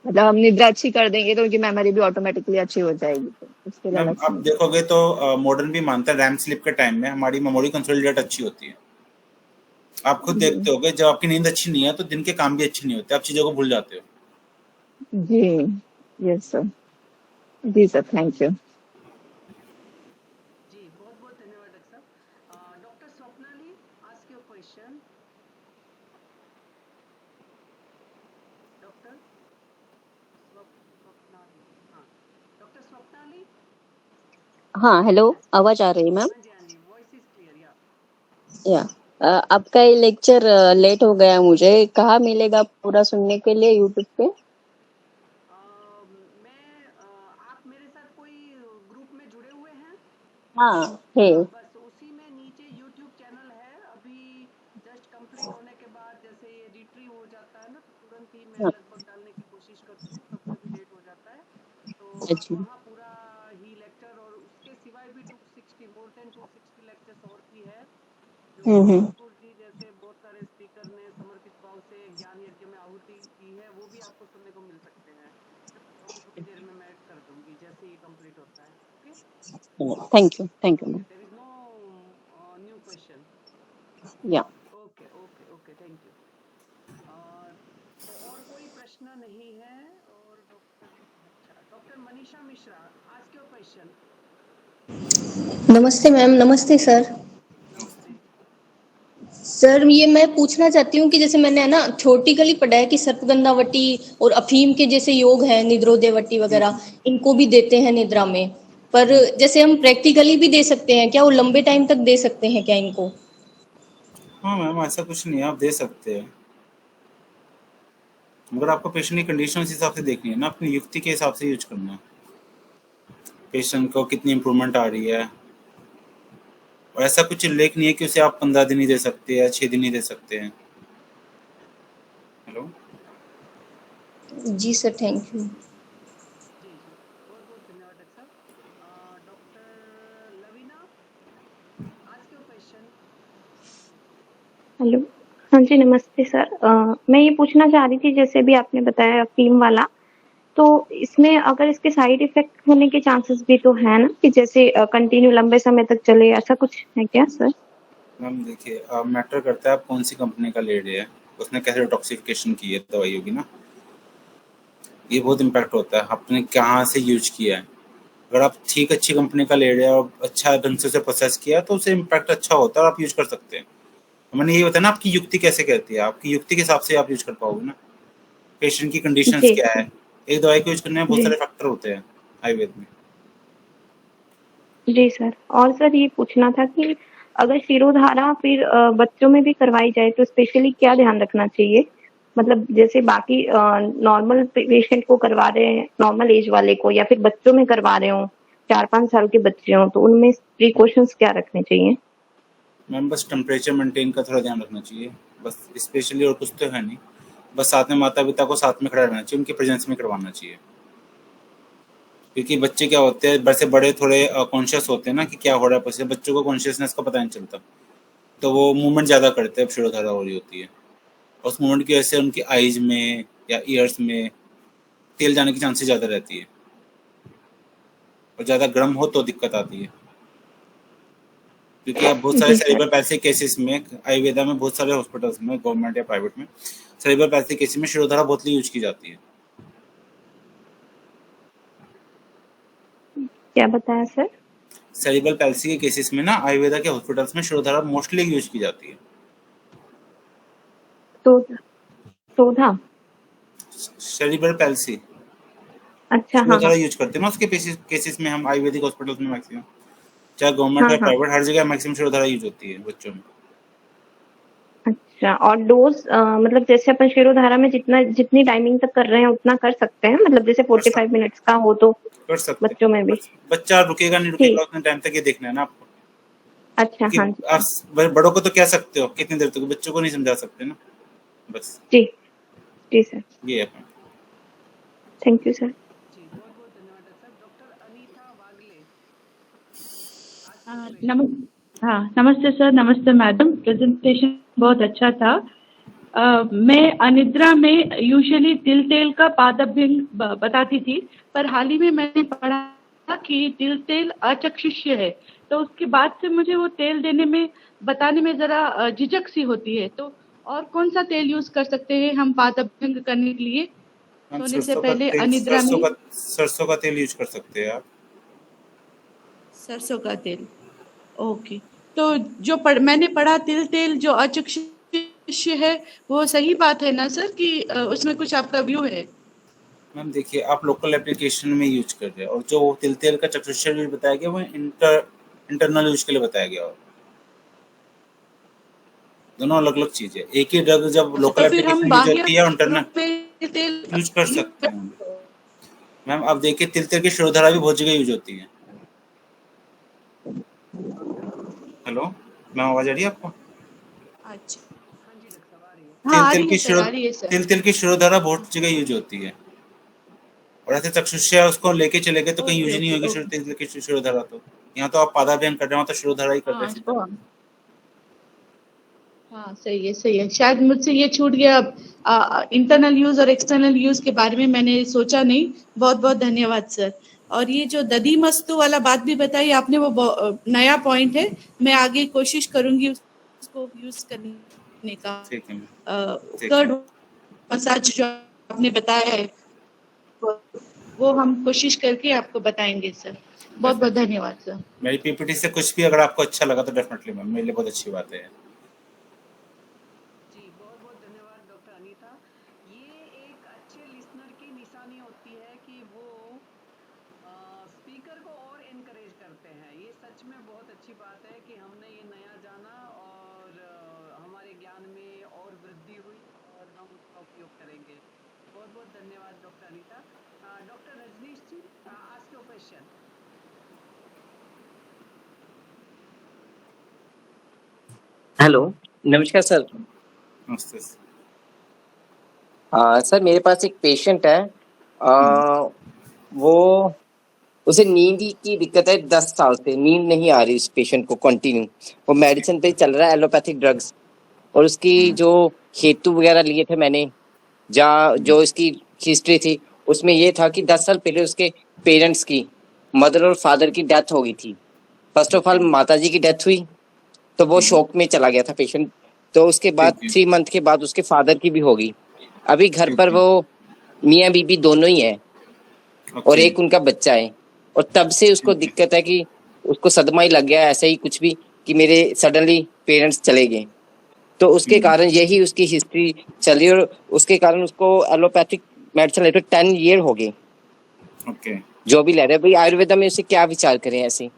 मतलब हम निद्रा अच्छी कर देंगे तो उनकी मेमोरी भी ऑटोमेटिकली अच्छी हो जाएगी, तो उसके लिए मैम अलग से आप नहीं। देखोगे तो मॉडर्न भी मानता है रैम स्लिप के टाइम में हमारी मेमोरी कंसोलिडेट अच्छी होती है। आप खुद जी देखते होगे जब आपकी नींद अच्छी नहीं है तो दिन के काम भी अच्छे नहीं होते, आप चीजों को भूल जाते हो। जी। Yes sir. जी सर, थैंक यू। जी बहुत बहुत धन्यवाद डॉक्टर साहब। Doctor Swapnali, ask your question. Doctor Swapnali, हाँ डॉक्टर स्वप्नाली। हाँ, हेलो, आवाज आ रही है मैम? हाँ जी हाँ जी, वॉइस इज क्लियर या। या आपका ये लेक्चर लेट हो गया, मुझे कहाँ मिलेगा पूरा सुनने के लिए यूट्यूब पे? आप मेरे साथ कोई ग्रुप में जुड़े हुए हैं? हाँ है। बस उसी में नीचे यूट्यूब चैनल है। अभी जस्ट कंप्लीट होने के बाद जैसे ये रिट्रीव हो जाता है ना, तो तुरंत ही मैं हाँ, लगभग डालने की कोशिश करती हूँ, कभी कभी लेट हो जाता है। तो आप अच्छा। वहाँ पूरा ही लेक्चर, और उसके सिवाय भी 260 मोर देन 260 लेक्चर्स और भी है, जो हम्म। ठाकुर जी जैसे बहुत सारे स्पीकर ने समर्पित भाव से ज्ञान यज्ञ में आहुति दी है, वो भी आपको सुनने को मिल सकते हैं। थोड़ी देर में मैं ऐड कर दूंगी जैसे ये कंप्लीट होता है। Okay, Thank you ma'am. there is no new question. Yeah. Okay okay okay, thank you. तो और कोई प्रश्न नहीं है? और doctor Manisha Mishra, ask your question. नमस्ते मैम। नमस्ते सर। नमस्ते। सर ये मैं पूछना चाहती हूँ कि जैसे मैंने है ना छोटी कली पढ़ा है कि सर्पगंधावटी और अफीम के जैसे योग है, निद्रोदेवटी वगैरह, इनको भी देते हैं निद्रा में, पर जैसे हम प्रैक्टिकली भी दे सकते हैं क्या? वो लंबे टाइम तक दे सकते हैं क्या इनको? हाँ मैम, ऐसा कुछ नहीं है, आप दे सकते हैं, मगर आपको पेशेंट की कंडीशन उस हिसाब से देखनी है ना, अपनी युक्ति के हिसाब से यूज करना है। पेशेंट को कितनी इम्प्रूवमेंट आ रही है, और ऐसा कुछ उल्लेख नहीं है कि उसे आप 15 दिन ही दे सकते हैं या 6 दिन ही दे सकते हैं। हेलो जी सर, थैंक यू। जी जी, बहुत बहुत धन्यवाद डॉक्टर साहब। Doctor Lavina, ask your question. Hello, हाँ जी, नमस्ते सर। मैं ये पूछना चाह रही थी, जैसे भी आपने बताया अफीम वाला, तो इसमें अगर इसके साइड इफेक्ट होने के चांसेस भी तो है ना, कि जैसे कंटिन्यू लंबे समय तक चले, ऐसा कुछ है क्या सर? मैम देखिए, मैटर करता है आप कौन सी कंपनी का ले रहे हैं, उसने कैसे डिटॉक्सिफिकेशन की है दवाई होगी ना, ये बहुत इम्पैक्ट होता है, आपने कहाँ से यूज किया है। अगर आप ठीक अच्छी कंपनी का ले रहे हैं और अच्छा ढंग से उसे प्रोसेस किया तो उसे इम्पैक्ट अच्छा होता है और आप यूज कर सकते हैं। मैंने ये बताया ना, आपकी युक्ति कैसे कहती है, आपकी युक्ति के हिसाब से आप यूज कर पाओगे ना, पेशेंट की कंडीशंस जी क्या है। एक दवाई को यूज करने में बहुत जी सारे फैक्टर होते हैं आयुर्वेद में। जी सर। और सर ये पूछना था कि अगर शिरोधारा फिर बच्चों में भी करवाई जाए तो स्पेशली क्या ध्यान रखना चाहिए? मतलब जैसे बाकी नॉर्मल पेशेंट को करवा रहे हैं, नॉर्मल एज वाले को, या फिर बच्चों में करवा रहे हो, 4-5 साल के बच्चे हों, तो उनमें प्रिकॉशंस क्या रखने चाहिए? मैम बस टेम्परेचर मेंटेन का थोड़ा ध्यान रखना चाहिए, बस स्पेशली, और कुछ तो है नहीं। बस साथ में माता पिता को साथ में खड़ा रहना चाहिए, उनकी प्रेजेंस में करवाना चाहिए, क्योंकि बच्चे क्या होते हैं, बड़े से बड़े थोड़े कॉन्शियस होते हैं ना कि क्या हो रहा है, पीछे बच्चों को कॉन्शियसनेस का पता नहीं चलता, तो वो मूवमेंट ज़्यादा करते हैं, शिरोधारा हो रही होती है, और उस मूवमेंट की वजह से उनकी आइज में या ईयर्स में तेल जाने की चांसेस ज़्यादा रहती है, और ज़्यादा गर्म हो तो दिक्कत आती है। क्योंकि अब बहुत सारे जी सर। सेरिब्रल पैल्सी केसेस में आयुर्वेदा में, बहुत सारे हॉस्पिटल्स में, गवर्नमेंट या प्राइवेट में, सेरिब्रल पैल्सी केसेस में शिरोधारा बोतली यूज की जाती है। क्या बताया सर? सेरिब्रल पैल्सी के केसेस में ना आयुर्वेदा के हॉस्पिटल्स में शिरोधारा मोस्टली यूज की जाती है। तो सोधा। सेरिब्रल पैल्सी अच्छा, हाँ शिरोधारा हाँ यूज करते हैं ना, उसके केसेस में हम आयुर्वेदिक हॉस्पिटल्स में मैक्सिमम, चाहे गवर्नमेंट हाँ या हाँ। प्राइवेट, हर जगह मैक्सिमम शिरोधारा यूज होती है बच्चों में। अच्छा, और डोज मतलब जैसे अपन शिरोधारा में जितनी टाइमिंग तक कर रहे हैं उतना कर सकते हैं, मतलब जैसे कर 45 मिनट्स का हो तो कर सकते बच्चों हैं, में भी? बच्चा रुकेगा नहीं ठीक। रुकेगा उतने टाइम तक, ये देखना है ना आपको, अच्छा, कि हाँ जी आप बड़ों को तो कह सकते हो कितनी देर तक, बच्चों को नहीं समझा सकते ना, बस जी जी सर, ये है। Thank you sir. जी, बहुत बहुत धन्यवाद डॉक्टर साहब। Doctor Anita Wagle, ask your नम क्वेश्चन। हाँ, नमस्ते सर, नमस्ते मैडम। प्रेजेंटेशन बहुत अच्छा था। मैं अनिद्रा में यूजुअली तिल तेल का पादभ्यंग बताती थी, पर हाल ही में मैंने पढ़ा कि तिल तेल अचक्षुष्य है, तो उसके बाद से मुझे वो तेल देने में, बताने में जरा झिझक सी होती है। तो और कौन सा तेल यूज कर सकते हैं हम पादभ्यंग करने के लिए, हम सोने से पहले अनिद्रा में? सरसों का तेल यूज कर सकते हैं आप। सरसों का तेल, ओके। तो जो मैंने पढ़ा तिल तेल जो अचक्षुष्य है, वो सही बात है ना सर, कि उसमें कुछ आपका व्यू है? मैम देखिए, आप लोकल एप्लीकेशन में यूज कर रहे हैं, और जो तिल तेल का चक्षुष्य यूज बताया गया वो इंटरनल यूज के लिए बताया गया, और दोनों अलग अलग चीज है। एक ही ड्रग जब लोकल तो फिर हम एप्लीकेशन यूज बाह्य होती है, इंटरनल रूप में तेल यूज कर सकते हैं। मैम आप देखिए, तिल तेल की शिरोधारा भी बहुत जगह यूज होती है। हेलो मैम, आवाज आ रही है आपको? अच्छा, हाँ जी डॉक्टर साहब, आ रही है। हाँ, आ रही है सर, आ रही है सर। तिल तेल की शिरोधारा बहुत जगह यूज होती है, और ऐसे चक्षुष्य उसको लेके चले गए तो कहीं यूज नहीं होगी तिल तेल की शिरोधारा। तो यहाँ तो आप पादाभ्यंग कर रहे हो तो शिरोधारा ही कर रहे हैं। हाँ, सही है, सही है। शायद मुझसे ये छूट गया, इंटरनल यूज और एक्सटर्नल यूज के बारे में मैंने सोचा नहीं। बहुत बहुत धन्यवाद सर। और ये जो दधी मस्तू वाला बात भी बताई आपने, वो नया पॉइंट है। मैं आगे कोशिश करूंगी उसको यूज करने का। ठीक है। कर्ड मसाज जो आपने बताया है वो हम कोशिश करके आपको बताएंगे सर। बहुत बहुत धन्यवाद सर। मेरी पीपीटी से कुछ भी अगर आपको अच्छा लगा तो डेफिनेटली मैम, मेरे लिए बहुत अच्छी बात है। जी बहुत बहुत धन्यवाद डॉक्टर अनीता। ये एक अच्छे लिसनर की निशानी होती है कि वो स्पीकर को और इनकरेज करते हैं। ये सच में बहुत अच्छी बात है कि हमने ये नया जाना और हमारे ज्ञान में और वृद्धि हुई और हम उसका उपयोग करेंगे। बहुत बहुत धन्यवाद doctor Anita. Doctor Rajneesh ji, ask your question. Hello, नमस्कार सर। नमस्ते सर मेरे पास एक पेशेंट है, वो उसे नींद की दिक्कत है। 10 साल से नींद नहीं आ रही उस पेशेंट को कंटिन्यू। वो मेडिसिन पे चल रहा है, एलोपैथिक ड्रग्स। और उसकी जो हेतु वगैरह लिए थे मैंने, जो इसकी हिस्ट्री थी उसमें ये था कि 10 साल पहले उसके पेरेंट्स की, मदर और फादर की डेथ हो गई थी। फर्स्ट ऑफ ऑल माताजी की डेथ हुई तो वो शॉक में चला गया था पेशेंट। तो उसके बाद 3 मंथ के बाद उसके फादर की भी होगी। अभी घर पर वो मियाँ बीबी दोनों ही है और एक उनका बच्चा है। और तब से उसको दिक्कत है कि उसको सदमा ही लग गया, ऐसा ही कुछ भी, कि मेरे सडनली पेरेंट्स चले गए। तो उसके कारण यही उसकी हिस्ट्री चली और उसके कारण उसको एलोपैथिक मेडिसिन लेते 10 ईयर हो गए। जो भी ले रहे भाई, आयुर्वेदा में उसे क्या विचार करें ऐसे?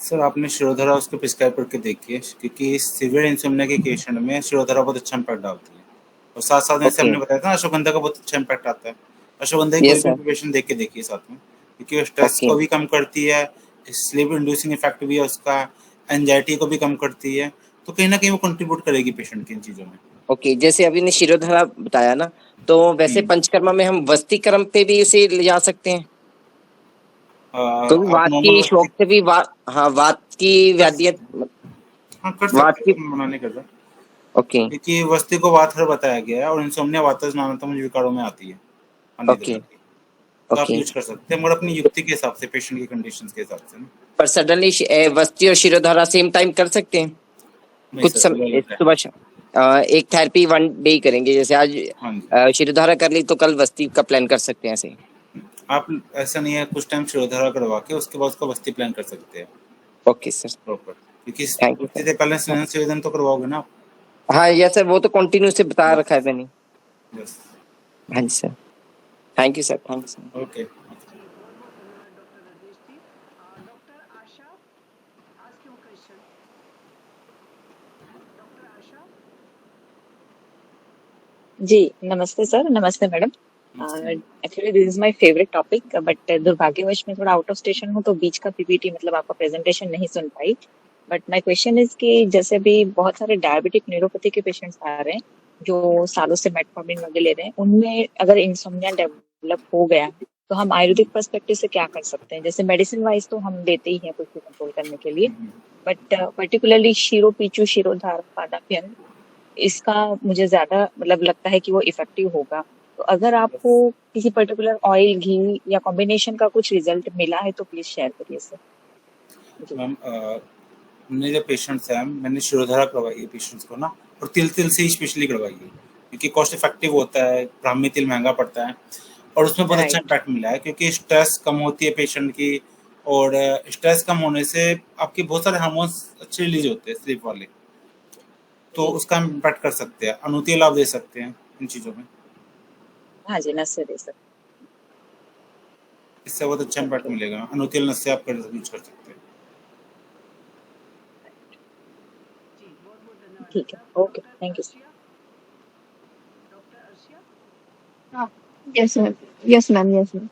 सर आपने शिरोधारा उसको प्रिस्क्राइब करके देखिए, क्योंकि सिवियर इंसोम्निया के पेशेंट में शिरोधारा बहुत अच्छा इम्पैक्ट डालती है। और साथ साथ जैसे हमने बताया था अश्वगंधा का बहुत अच्छा इम्पैक्ट आता है। अश्वगंधा की कोई भी पेशेंट देख के देखिए साथ में, क्योंकि स्ट्रेस को भी कम करती है, स्लीप इंड्यूसिंग इफेक्ट भी है उसका, एंजाइटी को भी कम करती है। तो कहीं ना कहीं वो कंट्रीब्यूट करेगी पेशेंट की इन चीजों में। ओके, जैसे अभी ने शिरोधारा बताया ना, तो वैसे पंचकर्मा में हम वस्तीकर्म पे भी उसे ले जा सकते हैं। तो वात की शौक से भी वात की व्याधियां कर सकते हैं, मना नहीं कर रहा। ओके, क्योंकि वस्ती को वात बताया गया है और इंसोम्निया वातज नामतम विकारों में आती है। ओके, तो आप यूज कर सकते हैं, मगर अपनी युक्ति के हिसाब से, पेशेंट की कंडीशंस के हिसाब से। पर सडनली वस्ती और शिरोधारा सेम टाइम कर सकते हैं? कुछ समय सुबह एक थेरेपी 1 डे ही करेंगे, जैसे आज शिरोधारा कर ली तो कल वस्ती का प्लान कर सकते हैं ऐसे? आप ऐसा नहीं है, कुछ टाइम शिरोधारा करवा के उसके बाद उसका वस्ती प्लान कर सकते हैं। ओके सर, प्रॉपर, क्योंकि वस्ती से पहले संवेदन तो करवाओगे ना। हाँ यस सर, वो तो कंटिन्यू से बता रखा है मैंने। यस, हाँ जी sir, thank you sir, thank you sir. Okay. जी नमस्ते सर। नमस्ते madam. Actually this is my favourite topic, but दुर्भाग्यवश मैं थोड़ा आउट ऑफ स्टेशन हूँ तो बीच का पीपीटी मतलब आपका प्रेजेंटेशन नहीं सुन पाई। बट माय क्वेश्चन इज कि जैसे भी बहुत सारे डायबिटिक न्यूरोपैथी के पेशेंट्स आ रहे हैं जो सालों से मेटफॉर्मिन वगैरह ले रहे हैं, उनमें अगर इंसोम्निया डेवलप हो गया तो हम आयुर्वेदिक पर्सपेक्टिव से क्या कर सकते हैं? जैसे मेडिसिन वाइज तो हम देते ही हैं कुछ भी कंट्रोल करने के लिए, बट पर्टिकुलरली शीरो पीचू शिरोधारा पादाभ्यंग, इसका मुझे ज्यादा मतलब लगता है कि वो इफेक्टिव होगा। तो अगर आपको किसी पर्टिकुलर ऑयल, घी या कॉम्बिनेशन का कुछ रिजल्ट मिला है तो प्लीज शेयर करिए सर। मैम हमने जो पेशेंट्स हैं, मैंने शिरोधारा करवाई है पेशेंट्स को ना, और तिल से ही स्पेशली करवाई है, क्योंकि कॉस्ट इफेक्टिव होता है, ब्राह्मी तिल महंगा पड़ता है और उसमें बहुत अच्छा इम्पैक्ट मिला है, क्योंकि स्ट्रेस कम होती है पेशेंट की, और स्ट्रेस कम होने से आपके बहुत सारे हार्मोन्स अच्छे रिलीज होते हैं स्लीप वाले, तो उसका इम्पैक्ट कर सकते हैं। अनुतीय लाभ दे सकते हैं इन चीजों में। हाँ जी, नस्य दे सकते, इससे बहुत अच्छा इम्पैक्ट मिलेगा। अनुतीय नस्य आप यूज कर सकते हैं। ठीक है, okay, thank you. Yes ma'am, yes ma'am, yes ma'am.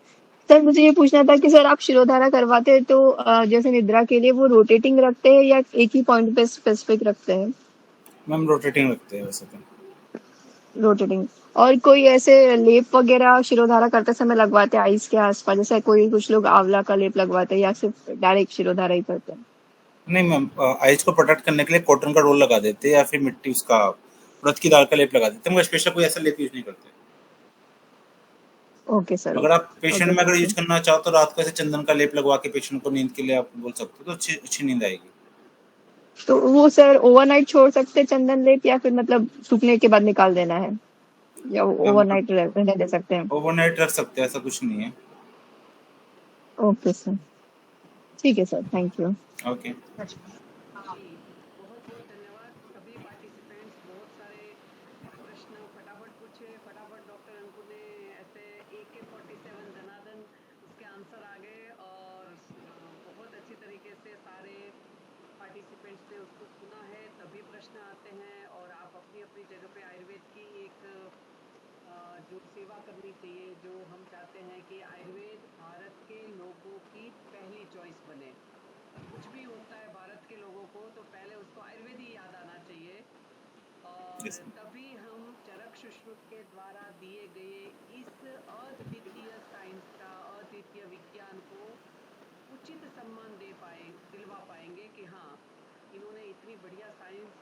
Sir मुझे ये पूछना था कि सर आप शिरोधारा करवाते हैं तो जैसे निद्रा के लिए वो रोटेटिंग रखते हैं या एक ही पॉइंट पे स्पेसिफिक रखते हैं? मैम रोटेटिंग रखते हैं वैसे तो। रोटेटिंग। और कोई ऐसे लेप वगैरह शिरोधारा करते समय लगवाते हैं आइस के आसपास, जैसे कोई कुछ लोग आंवला का लेप लगवाते हैं या सिर्फ डायरेक्ट शिरोधारा ही करते हैं? नहीं मैम, आइस को प्रोटेक्ट करने के लिए कॉटन का रोल लगा देते हैं या फिर मिट्टी उसका उड़द की दाल का लेप लगा देते हैं, मगर स्पेशल कोई ऐसा लेप यूज नहीं करते। ओके सर, अगर आप पेशेंट ओके में अगर थैंक यूज यू। करना चाहो तो रात को ऐसे चंदन का लेप लगवा के पेशेंट को नींद के लिए आप बोल सकते हो, तो अच्छी अच्छी नींद आएगी। तो वो सर ओवरनाइट छोड़ सकते हैं चंदन लेप, या फिर मतलब सूखने के बाद निकाल देना है, या ओवरनाइट रहने दे सकते हैं? ओवरनाइट रख सकते हैं, ऐसा कुछ नहीं है। ओके सर, ठीक है सर, थैंक यू। ओके। बहुत बहुत धन्यवाद सभी पार्टिसिपेंट्स, बहुत सारे प्रश्न फटाफट पूछे, फटाफट डॉक्टर अंकु ने ऐसे AK-47 धनाधन उसके आंसर आ गए, और बहुत अच्छी तरीके से सारे पार्टिसिपेंट्स ने उसको सुना है, तभी प्रश्न आते हैं। और आप अपनी अपनी जगह पे आयुर्वेद की एक जो सेवा करनी चाहिए, जो हम चाहते हैं कि आयुर्वेद भारत के लोगों की पहली चॉइस बने। कुछ भी होता है भारत के लोगों को तो पहले उसको आयुर्वेद ही याद आना चाहिए, और तभी हम चरक सुश्रुत के द्वारा दिए गए इस अद्वितीय साइंस का, अद्वितीय विज्ञान को उचित सम्मान दिलवा पाएंगे कि हाँ, इन्होंने इतनी बढ़िया साइंस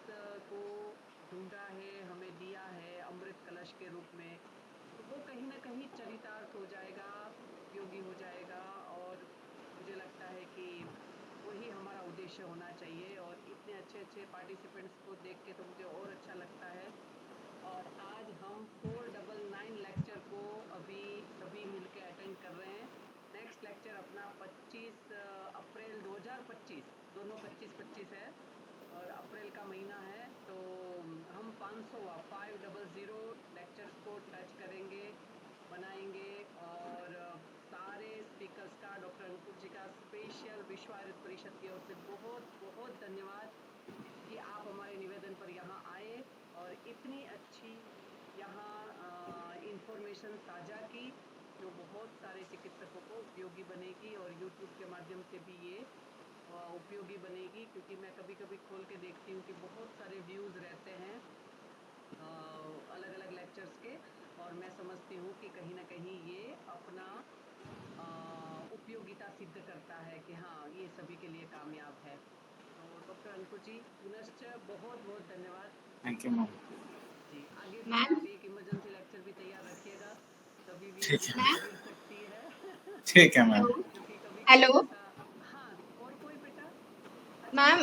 को ढूंढा है, हमें दिया है अमृत कलश के रूप में, तो वो कहीं ना कहीं चरितार्थ हो जाएगा, उपयोगी हो जाएगा। और मुझे लगता है कि वही हमारा उद्देश्य होना चाहिए। और इतने अच्छे अच्छे पार्टिसिपेंट्स को देख के तो मुझे और अच्छा लगता है। और आज हम 499 लेक्चर को अभी सभी मिलके अटेंड कर रहे हैं। नेक्स्ट लेक्चर अपना 25 अप्रैल 2025, दोनों 25-25 है और अप्रैल का महीना है, तो हम 500 लेक्चर्स को टच करेंगे, बनाएंगे। और सारे स्पीकर्स का, डॉक्टर अंकुर जी का स्पेशल विश्व आयुर्वेद परिषद की ओर से बहुत बहुत धन्यवाद कि आप हमारे निवेदन पर यहाँ आए और इतनी अच्छी यहाँ इंफॉर्मेशन साझा की, जो बहुत सारे चिकित्सकों को उपयोगी बनेगी, और यूट्यूब के माध्यम से भी ये उपयोगी बनेगी। क्योंकि मैं कभी कभी खोल के देखती हूँ कि बहुत सारे व्यूज़ रहते हैं अलग अलग लेक्चर्स के, और मैं समझती हूँ कि कहीं ना कहीं ये अपना उपयोगिता सिद्ध करता है कि हाँ, ये सभी के लिए कामयाब है। तो डॉक्टर अंकुर जी पुनश्च बहुत बहुत धन्यवाद। Thank you ma'am. जी, आगे भी आप एक इमरजेंसी लेक्चर भी तैयार रखिएगा, कभी भी ठीक है। मिल सकती है। ठीक है मैम। हेलो हाँ, और कोई बेटा? मैम,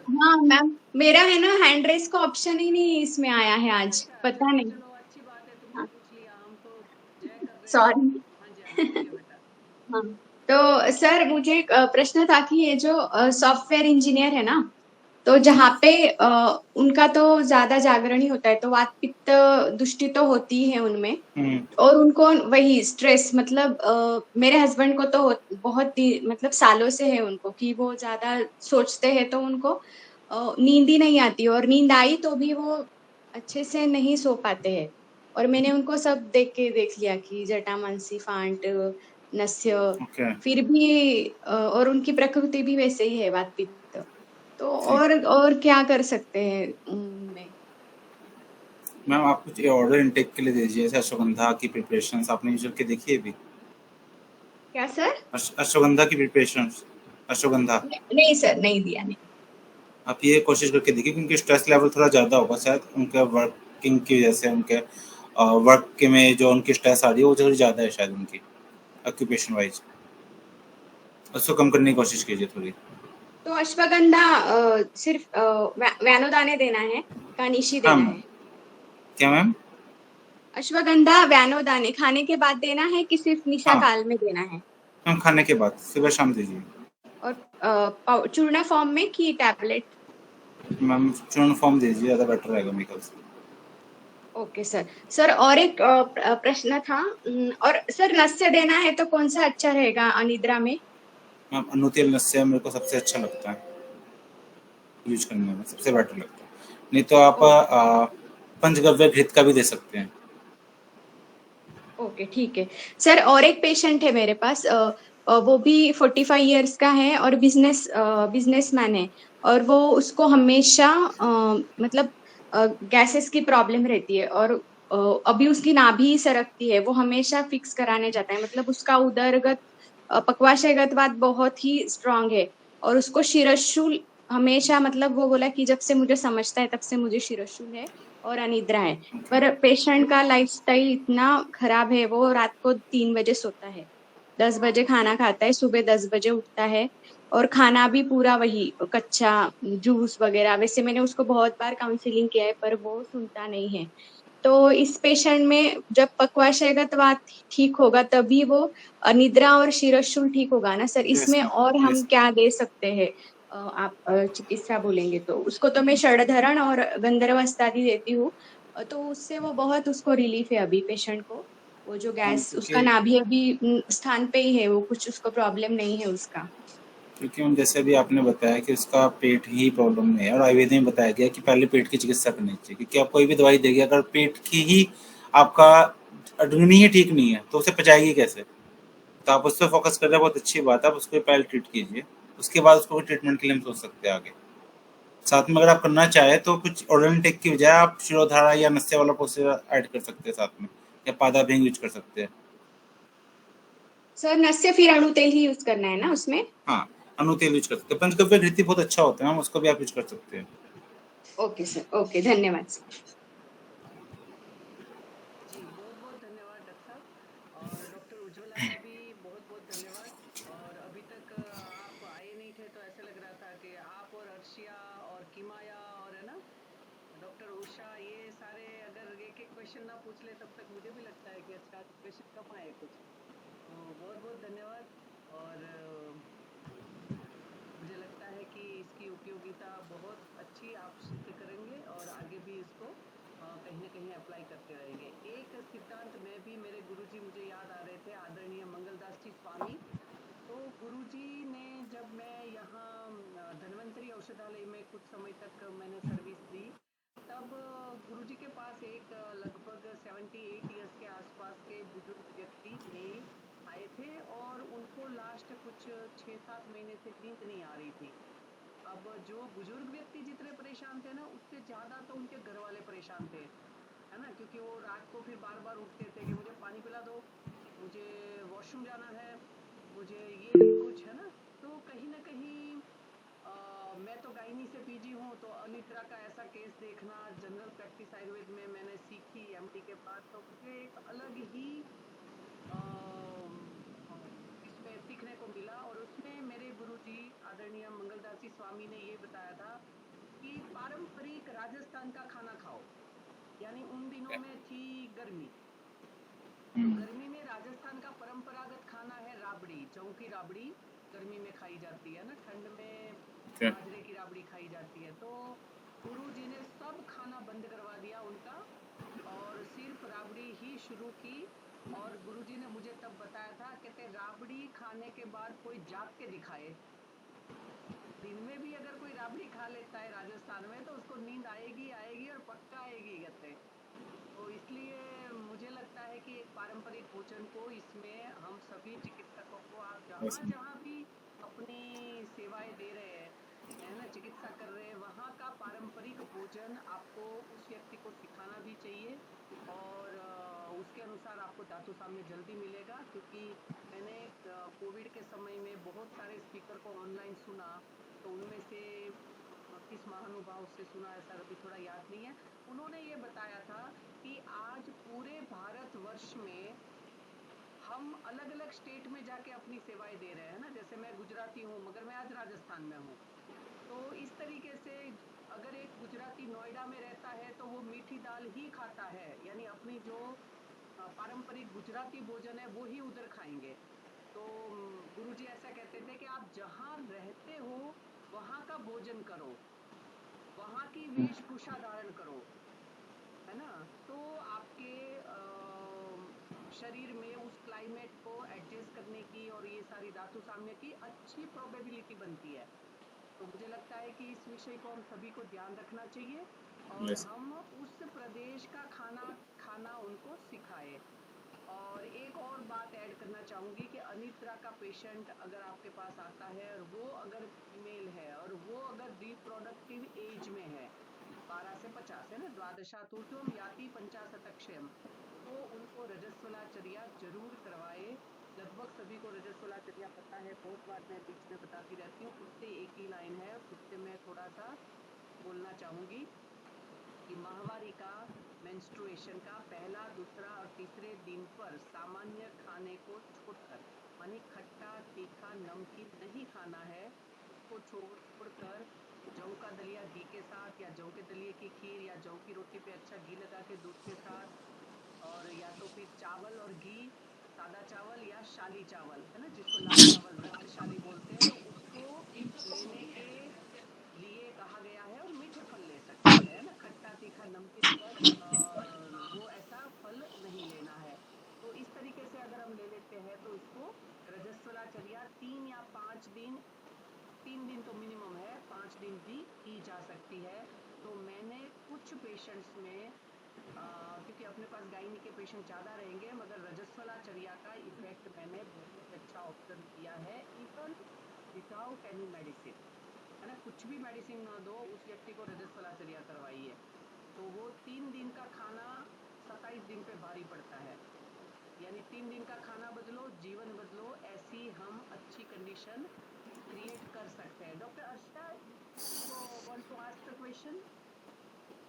हाँ मैम, मेरा है ना हैंड रेस का ऑप्शन ही नहीं इसमें आया है आज, पता नहीं। चलो अच्छी बात है, तुमने पूछ लिया, हम तो जय कर रहे हैं। सॉरी। हाँ जी, हाँ जी, बेटा। हाँ, तो सर मुझे एक प्रश्न था कि ये जो सॉफ्टवेयर इंजीनियर है ना, तो जहाँ पे उनका तो ज्यादा जागरण ही होता है, तो वात पित्त दुष्टि तो होती है उनमें, और उनको वही स्ट्रेस, मतलब मेरे हस्बैंड को तो बहुत मतलब सालों से है उनको, कि वो ज्यादा सोचते हैं तो उनको नींद ही नहीं आती, और नींद आई तो भी वो अच्छे से नहीं सो पाते हैं। और मैंने उनको सब देख लिया कि जटामांसी, फांट, नस्य, फिर भी और उनकी प्रकृति भी वैसे ही है, वात पित्त, तो और क्या कर सकते हैं उनमें? मैम आप कुछ ऑर्डर इनटेक के लिए दीजिए, जैसे अश्वगंधा की प्रिपरेशंस आपने यूज करके देखी है अभी? क्या सर? अश्वगंधा की प्रिपरेशंस, अश्वगंधा नहीं सर, नहीं दिया, नहीं। आप ये कोशिश करके देखिए, क्योंकि स्ट्रेस लेवल थोड़ा ज़्यादा होगा शायद उनके वर्किंग की वजह से, उनके वर्क के में जो उनकी स्ट्रेस आ रही है वो थोड़ी ज़्यादा है शायद उनकी ऑक्यूपेशन वाइज, उसको कम करने की कोशिश कीजिए थोड़ी। तो अश्वगंधा सिर्फ व्यानोदाने देना है का निशी देना है? क्या मैम? अश्वगंधा व्यानोदाने खाने के बाद देना है कि सिर्फ निशा काल में देना है? मैम खाने के बाद, सुबह शाम दीजिए। और चूर्ण फॉर्म में कि टैबलेट? मैम चूर्ण फॉर्म दीजिए, ज़्यादा बेटर रहेगा मेरे ख्याल से। Okay sir. सर और एक प्रश्न था, और सर नस्य देना है तो कौन सा अच्छा रहेगा अनिद्रा में? मैम अनुतेल नस्य मेरे को सबसे अच्छा लगता है यूज करने में, सबसे बेटर लगता है। नहीं तो आप पंचगव्य घृत का भी दे सकते हैं। ओके, ठीक है सर। और एक पेशेंट है मेरे पास, वो भी 45 इयर्स का है और बिजनेसमैन है, और वो उसको हमेशा मतलब गैसेस की प्रॉब्लम रहती है, और अभी उसकी नाभि सरकती है, वो हमेशा फिक्स कराने जाता है, मतलब उसका उदरगत पक्वाशयगत वात बहुत ही स्ट्रांग है, और उसको शिरशूल हमेशा मतलब वो बोला कि जब से मुझे समझता है तब से मुझे शिरोशूल है और अनिद्रा है। पर पेशेंट का लाइफस्टाइल इतना खराब है, वो रात को 3 बजे सोता है, 10 बजे खाना खाता है, सुबह 10 बजे उठता है और खाना भी पूरा वही कच्चा जूस वगैरह। वैसे मैंने उसको बहुत बार काउंसलिंग किया है पर वो सुनता नहीं है। तो इस पेशेंट में जब पक्वाशयगत वात ठीक होगा तभी वो अनिद्रा और शिरोशूल ठीक होगा ना सर? इसमें और हम क्या दे सकते हैं? आप चिकित्सा बोलेंगे तो उसको तो मैं षडधरण और गंधर्वास्तादि देती हूँ, तो उससे वो बहुत उसको रिलीफ है अभी पेशेंट को। वो जो गैस उसका नाभि अभी स्थान पे ही है, वो कुछ उसको प्रॉब्लम नहीं है उसका। क्योंकि हम जैसे अभी आपने बताया कि उसका पेट ही प्रॉब्लम है और आयुर्वेद में बताया गया कि पहले पेट की चिकित्सा करनी चाहिए, क्योंकि आप कोई भी दवाई देंगे अगर पेट की ही आपका अग्नि ही ठीक नहीं है तो उसे पचाएगी कैसे? तो आप उस पर फोकस कर रहे हैं, बहुत अच्छी बात है, आप उसको पहले ट्रीट कीजिए, उसके बाद उसको ट्रीटमेंट के लिए हम सोच सकते हैं आगे। साथ में अगर आप करना चाहें तो कुछ ओरल टेक की बजाय आप शिरोधारा या नस्य वाला प्रोसीजर ऐड कर सकते हैं साथ में, या पादाभ्यंग यूज कर सकते हैं। सर नस्य फिर अणु तेल ही यूज करना है ना उसमें? हाँ, अणु तेल यूज कर सकते हैं, पंचगव्य घृति बहुत अच्छा होता है, हम उसको भी आप यूज कर सकते हैं। ओके सर, ओके, धन्यवाद सर। जी, बहुत-बहुत धन्यवाद डॉक्टर साहब, और डॉक्टर उज्ज्वला का भी बहुत-बहुत धन्यवाद। और अभी तक आप आए नहीं थे तो ऐसा लग रहा था कि आप और अर्शिया और किमाया और है ना डॉक्टर उषा, ये सारे अगर एक-एक क्वेश्चन ना पूछ ले तब तक मुझे भी लगता है कि अच्छा क्वेश्चन कम आए कुछ। तो बहुत-बहुत धन्यवाद। और मुझे लगता है कि इसकी उपयोगिता बहुत अच्छी आप सिद्ध करेंगे और आगे भी इसको कहीं ना कहीं अप्लाई करते रहेंगे। एक सिद्धांत में भी मेरे गुरुजी मुझे याद आ रहे थे, आदरणीय मंगलदास जी स्वामी। तो गुरुजी ने, जब मैं यहाँ धन्वंतरी औषधालय में कुछ समय तक मैंने सर्विस दी, तब गुरुजी के पास एक लगभग 78 इयर्स के आसपास के बुजुर्ग व्यक्ति थे, आए थे, और उनको लास्ट कुछ 6-7 महीने से नींद नहीं आ रही थी। अब जो बुजुर्ग व्यक्ति जितने परेशान थे ना, उससे ज्यादा तो उनके घर वाले परेशान थे, है ना, क्योंकि वो रात को फिर बार बार उठते थे कि मुझे पानी पिला दो, मुझे वॉशरूम जाना है, मुझे ये कुछ, है ना। तो कहीं ना कहीं मैं तो गायनी से पीजी हूँ, तो अनिद्रा का ऐसा केस देखना जनरल प्रैक्टिस आयुर्वेद में मैंने सीखी एमडी के बाद, तो मुझे एक अलग ही इसमें सीखने को मिला। और उसमें मेरे गुरुजी आदरणीय मंगलदास जी स्वामी ने ये बताया था कि पारंपरिक राजस्थान का खाना खाओ, यानी उन दिनों में थी गर्मी, तो गर्मी में राजस्थान का परंपरागत खाना है राबड़ी, जौ की राबड़ी गर्मी में खाई जाती है ना, ठंड में बाजरे की राबड़ी खाई जाती है। तो गुरुजी ने सब खाना बंद करवा दिया उनका और सिर्फ राबड़ी ही शुरू की। और गुरुजी ने मुझे तब बताया था, कहते राबड़ी खाने के बाद कोई जाग के दिखाए, दिन में भी अगर कोई राबड़ी खा लेता है राजस्थान में तो उसको नींद आएगी आएगी और पक्का आएगी, कहते। तो इसलिए मुझे लगता है कि एक पारंपरिक भोजन को इसमें हम सभी चिकित्सकों को, आप जहाँ जहाँ भी अपनी सेवाएं दे रहे हैं, है ना, चिकित्सा कर रहे हैं, वहाँ का पारंपरिक भोजन आपको उस व्यक्ति को सिखाना भी चाहिए, और उसके अनुसार आपको धातु साम्य जल्दी मिलेगा। क्योंकि मैंने कोविड के समय में बहुत सारे स्पीकर को ऑनलाइन सुना, तो उनमें से किस महानुभाव से सुना ऐसा अभी थोड़ा याद नहीं है, उन्होंने ये बताया था कि आज पूरे भारतवर्ष में हम अलग अलग स्टेट में जाके अपनी सेवाएं दे रहे हैं ना, जैसे मैं गुजराती हूँ मगर मैं आज राजस्थान में हूँ, तो इस तरीके से अगर एक गुजराती नोएडा में रहता है तो वो मीठी दाल ही खाता है, यानी अपनी जो पारंपरिक गुजराती भोजन है वो ही उधर खाएंगे। तो गुरुजी ऐसा कहते थे कि आप जहाँ रहते हो वहाँ का भोजन करो, वहाँ की वेशभूषा धारण करो, है ना, तो आपके शरीर में उस क्लाइमेट को एडजस्ट करने की और ये सारी धातु साम्य की अच्छी प्रोबेबिलिटी बनती है। तो मुझे लगता है कि इस विषय को हम सभी को ध्यान रखना चाहिए और हम उस प्रदेश का खाना उनको सिखाए। और एक और बात ऐड करना चाहूँगी कि अनिद्रा का पेशेंट अगर आपके पास आता है और वो अगर फीमेल है और वो अगर रिप्रोडक्टिव एज में है 12 से 50 है ना, द्वादशातूर्ध्वम याति 50 शतक्षयम, तो उनको रजस्वलाचर्या जरूर करवाए। लगभग सभी को रजस्वला चर्या पता है, बहुत बार मैं बीच में बताती रहती हूँ, उससे एक ही लाइन है, उससे मैं थोड़ा सा बोलना चाहूँगी कि माहवारी का मेंस्ट्रुएशन का पहला, दूसरा और तीसरे दिन पर सामान्य खाने को छोड़कर, मानी खट्टा, तीखा, नमकीन नहीं खाना है, उसको छोड़कर जौ का दलिया घी के साथ या जौ के दलिए की खीर या जौ की रोटी पे अच्छा घी लगा के दूध के साथ, और या तो फिर चावल और घी, सादा चावल या शाली चावल, है ना, जिसको लाल चावल रक्तशाली बोलते हैं, तो उसको लेने के लिए कहा गया है। और मीठे फल ले सकते हैं, ना, खट्टा, तीखा, नमकीन पर वो ऐसा फल नहीं लेना है। तो इस तरीके से अगर हम ले लेते हैं तो इसको रजस्वलाचर्या 3 या 5 दिन, 3 दिन तो मिनिमम है, 5 दिन भी की जा सकती है। तो मैंने कुछ पेशेंट्स में क्योंकि अपने पास गायनी के पेशेंट ज़्यादा रहेंगे, मगर रजस्वलाचर्या का इफेक्ट मैंने बहुत अच्छा ऑब्जर्व किया है, इवन विदाउट एनी मेडिसिन, है ना, कुछ भी मेडिसिन ना दो उस व्यक्ति को रजस्वलाचर्या करवाइए, तो वो 3 दिन का खाना 27 दिन पे भारी पड़ता है। यानी 3 दिन का खाना बदलो, जीवन बदलो, ऐसी हम अच्छी कंडीशन क्रिएट कर सकते हैं। Doctor Arsha, want to ask the question?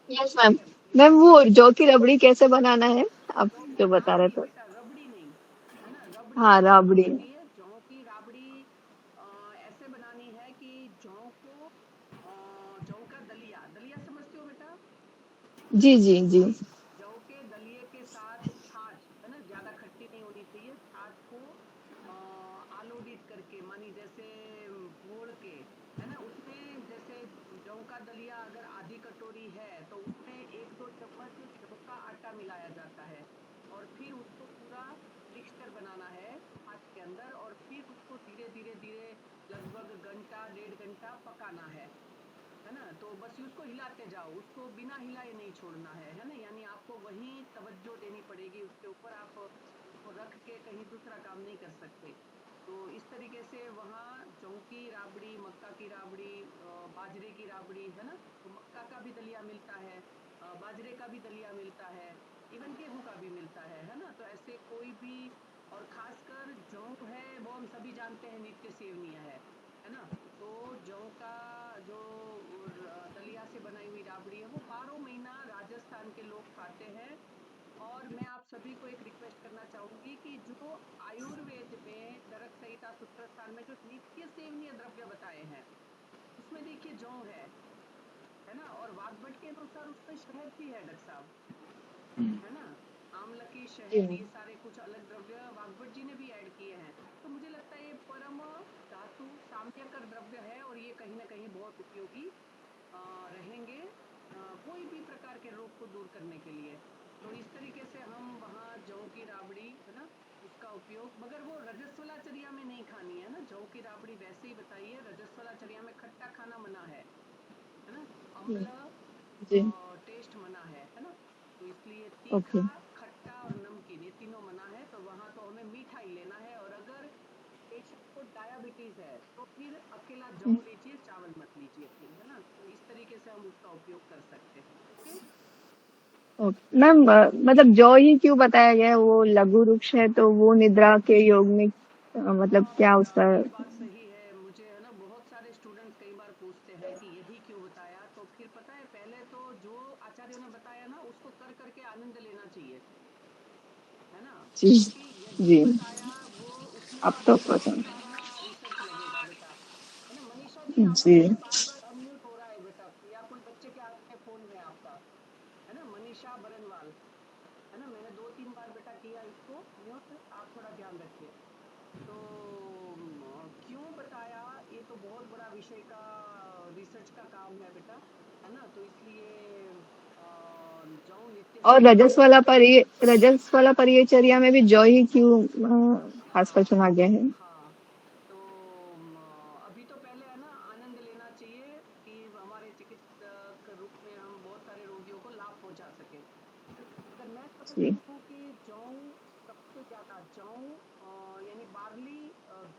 Yes ma'am. Ma'am वो जौ की रबड़ी कैसे बनाना है, आप जो बता रहे थे? बेटा रबड़ी नहीं, है ना, रबड़ी हाँ, नहीं राबड़ी। होती है। जौ की राबड़ी ऐसे बनानी है कि जौ को जौ का दलिया, दलिया समझते हो बेटा? जी जी जी। जौ के दलिए के साथ छाछ, है ना, ज्यादा खट्टी नहीं होनी चाहिए, छाछ को आलोडित करके, मानी जैसे घोल के, है ना, उसमें जैसे जौ का दलिया अगर आधी कटोरी है तो उसमें 1-2 चम्मच जौ का आटा मिलाया जाता है, और फिर उसको पूरा मिक्सचर बनाना है छाछ के अंदर, और फिर उसको धीरे धीरे धीरे लगभग घंटा 1.5 घंटा पकाना है ना। तो बस उसको हिलाते जाओ, उसको बिना हिलाए नहीं छोड़ना है ना, यानी आपको वहीं तवज्जो देनी पड़ेगी उसके ऊपर, आप उसको रख के कहीं दूसरा काम नहीं कर सकते। तो इस तरीके से वहाँ जौ की राबड़ी, मक्का की राबड़ी, बाजरे की राबड़ी, है ना, तो मक्का का भी दलिया मिलता है, बाजरे का भी दलिया मिलता है, इवन गेहूं का भी मिलता है ना। तो ऐसे कोई भी, और खासकर जौ है वो हम सभी जानते हैं नित्य सेवनीय है ना। तो जौ का जो दलिया से बनाई हुई राबड़ी है वो 12 महीना राजस्थान के लोग खाते हैं। और मैं आप सभी को एक रिक्वेस्ट करना चाहूंगी कि जो आयुर्वेद में चरक संहिता सूत्र स्थान में जो नित्य सेवनीय द्रव्य बताए हैं उसमें देखिए जौ है ना, और वाग्भट के अनुसार उसमें शहद भी है डॉक्टर साहब, है ना, आमलकी, शहद, ये सारे कुछ अलग द्रव्य वाग्भट जी ने भी ऐड किए हैं। तो मुझे लगता है ये परम धातु साम्यकर द्रव्य है, और ये कहीं ना कहीं बहुत उपयोगी रहेंगे कोई भी प्रकार के रोग को दूर करने के लिए। तो इस तरीके से हम वहाँ जौ की राबड़ी, है ना, उसका उपयोग, मगर वो रजस्वलाचर्या में नहीं खानी है ना, जौ की राबड़ी वैसे ही बताइए, रजस्वलाचर्या में खट्टा खाना मना है ना, अम्ल टेस्ट मना है ना, तो इसलिए तीखा, खट्टा और नमकीन ये तीनों मना है, तो वहाँ तो हमें मीठा ही लेना है। और अगर पेशेंट को डायबिटीज है तो फिर अकेला जौ लीजिए, चावल मत लीजिए फिर, है ना। तो इस तरीके से हम उसका उपयोग कर सकते हैं। ओके मैम, मतलब जौ ही क्यों बताया गया है? वो लघु वृक्ष है तो वो निद्रा के योग में मतलब क्या उसका? बात सही है, मुझे है ना बहुत सारे स्टूडेंट्स कई बार पूछते हैं कि यही क्यों बताया। तो फिर पता है, पहले तो जो आचार्यों ने बताया ना उसको कर करके आनंद लेना चाहिए, है ना, जी जी। बताया वो उसमें अब तो पसंद। सारा रिसर्च लगेगा बेटा, है ना। मनीषा जी आपका जी। ये बार-बार अनम्यूट हो रहा है बेटा, या कोई बच्चे के हाथ में फोन है आपका, है ना, मनीषा बरनवाल, है ना, मैंने 2-3 बार बेटा किया इसको म्यूट, आप थोड़ा ध्यान रखिए। तो क्यों बताया, ये तो बहुत बड़ा विषय का रिसर्च का काम है बेटा, है ना, तो इसलिए जौ नित्य और रजस्वला परिचर्या में भी जौ ही क्यों खासकर चुना गया है? हाँ, तो अभी तो पहले है ना आनंद लेना चाहिए कि हमारे चिकित्सक रूप में हम बहुत सारे रोगियों को लाभ पहुंचा सके। अगर मैं समझती हूँ कि जौ सबसे ज्यादा, जौ यानी बार्ली,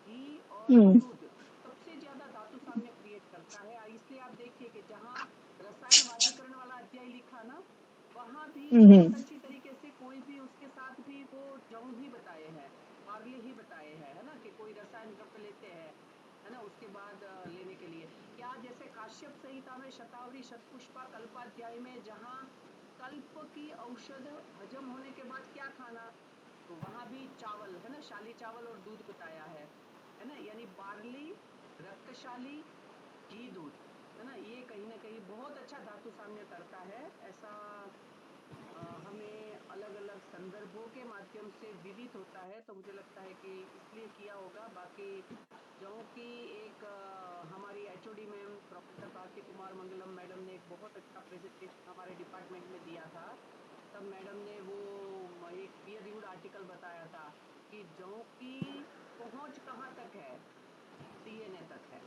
घी और दूध सबसे ज्यादा धातु साम्य क्रिएट करता है। इसलिए आप देखिए कि जहाँ रसायन वाजीकरण वाला अध्याय लिखा ना, वहाँ भी बहुत अच्छी तरीके से कोई भी उसके साथ भी वो जौ ही बताए हैं। बार्ली ही बताए हैं, है ना, कि कोई रसायन द्रव्य लेते हैं, है ना, उसके बाद लेने के लिए क्या, जैसे काश्यप संहिता में शतावरी शतपुष्पा कल्पाध्याय में जहाँ कल्प की औषध हजम होने के बाद क्या खाना, तो वहां भी चावल, है ना, शाली चावल और दूध बताया है ना, यानी बार्ली, रक्तशाली, घी, दूध, है ना, ये कहीं ना कहीं बहुत अच्छा धातु साम्य करता है। ऐसा हमें अलग अलग संदर्भों के माध्यम से विदित होता है, तो मुझे लगता है कि इसलिए किया होगा। बाकी जो कि एक हमारी HOD ma'am professor Kartik Kumar Mangalam madam ने एक बहुत अच्छा प्रेजेंटेशन हमारे डिपार्टमेंट में दिया था, तब मैडम ने वो एक पीयर रिव्यूड आर्टिकल बताया था कि जौ की पहुंच कहाँ तक है, डीएनए तक है,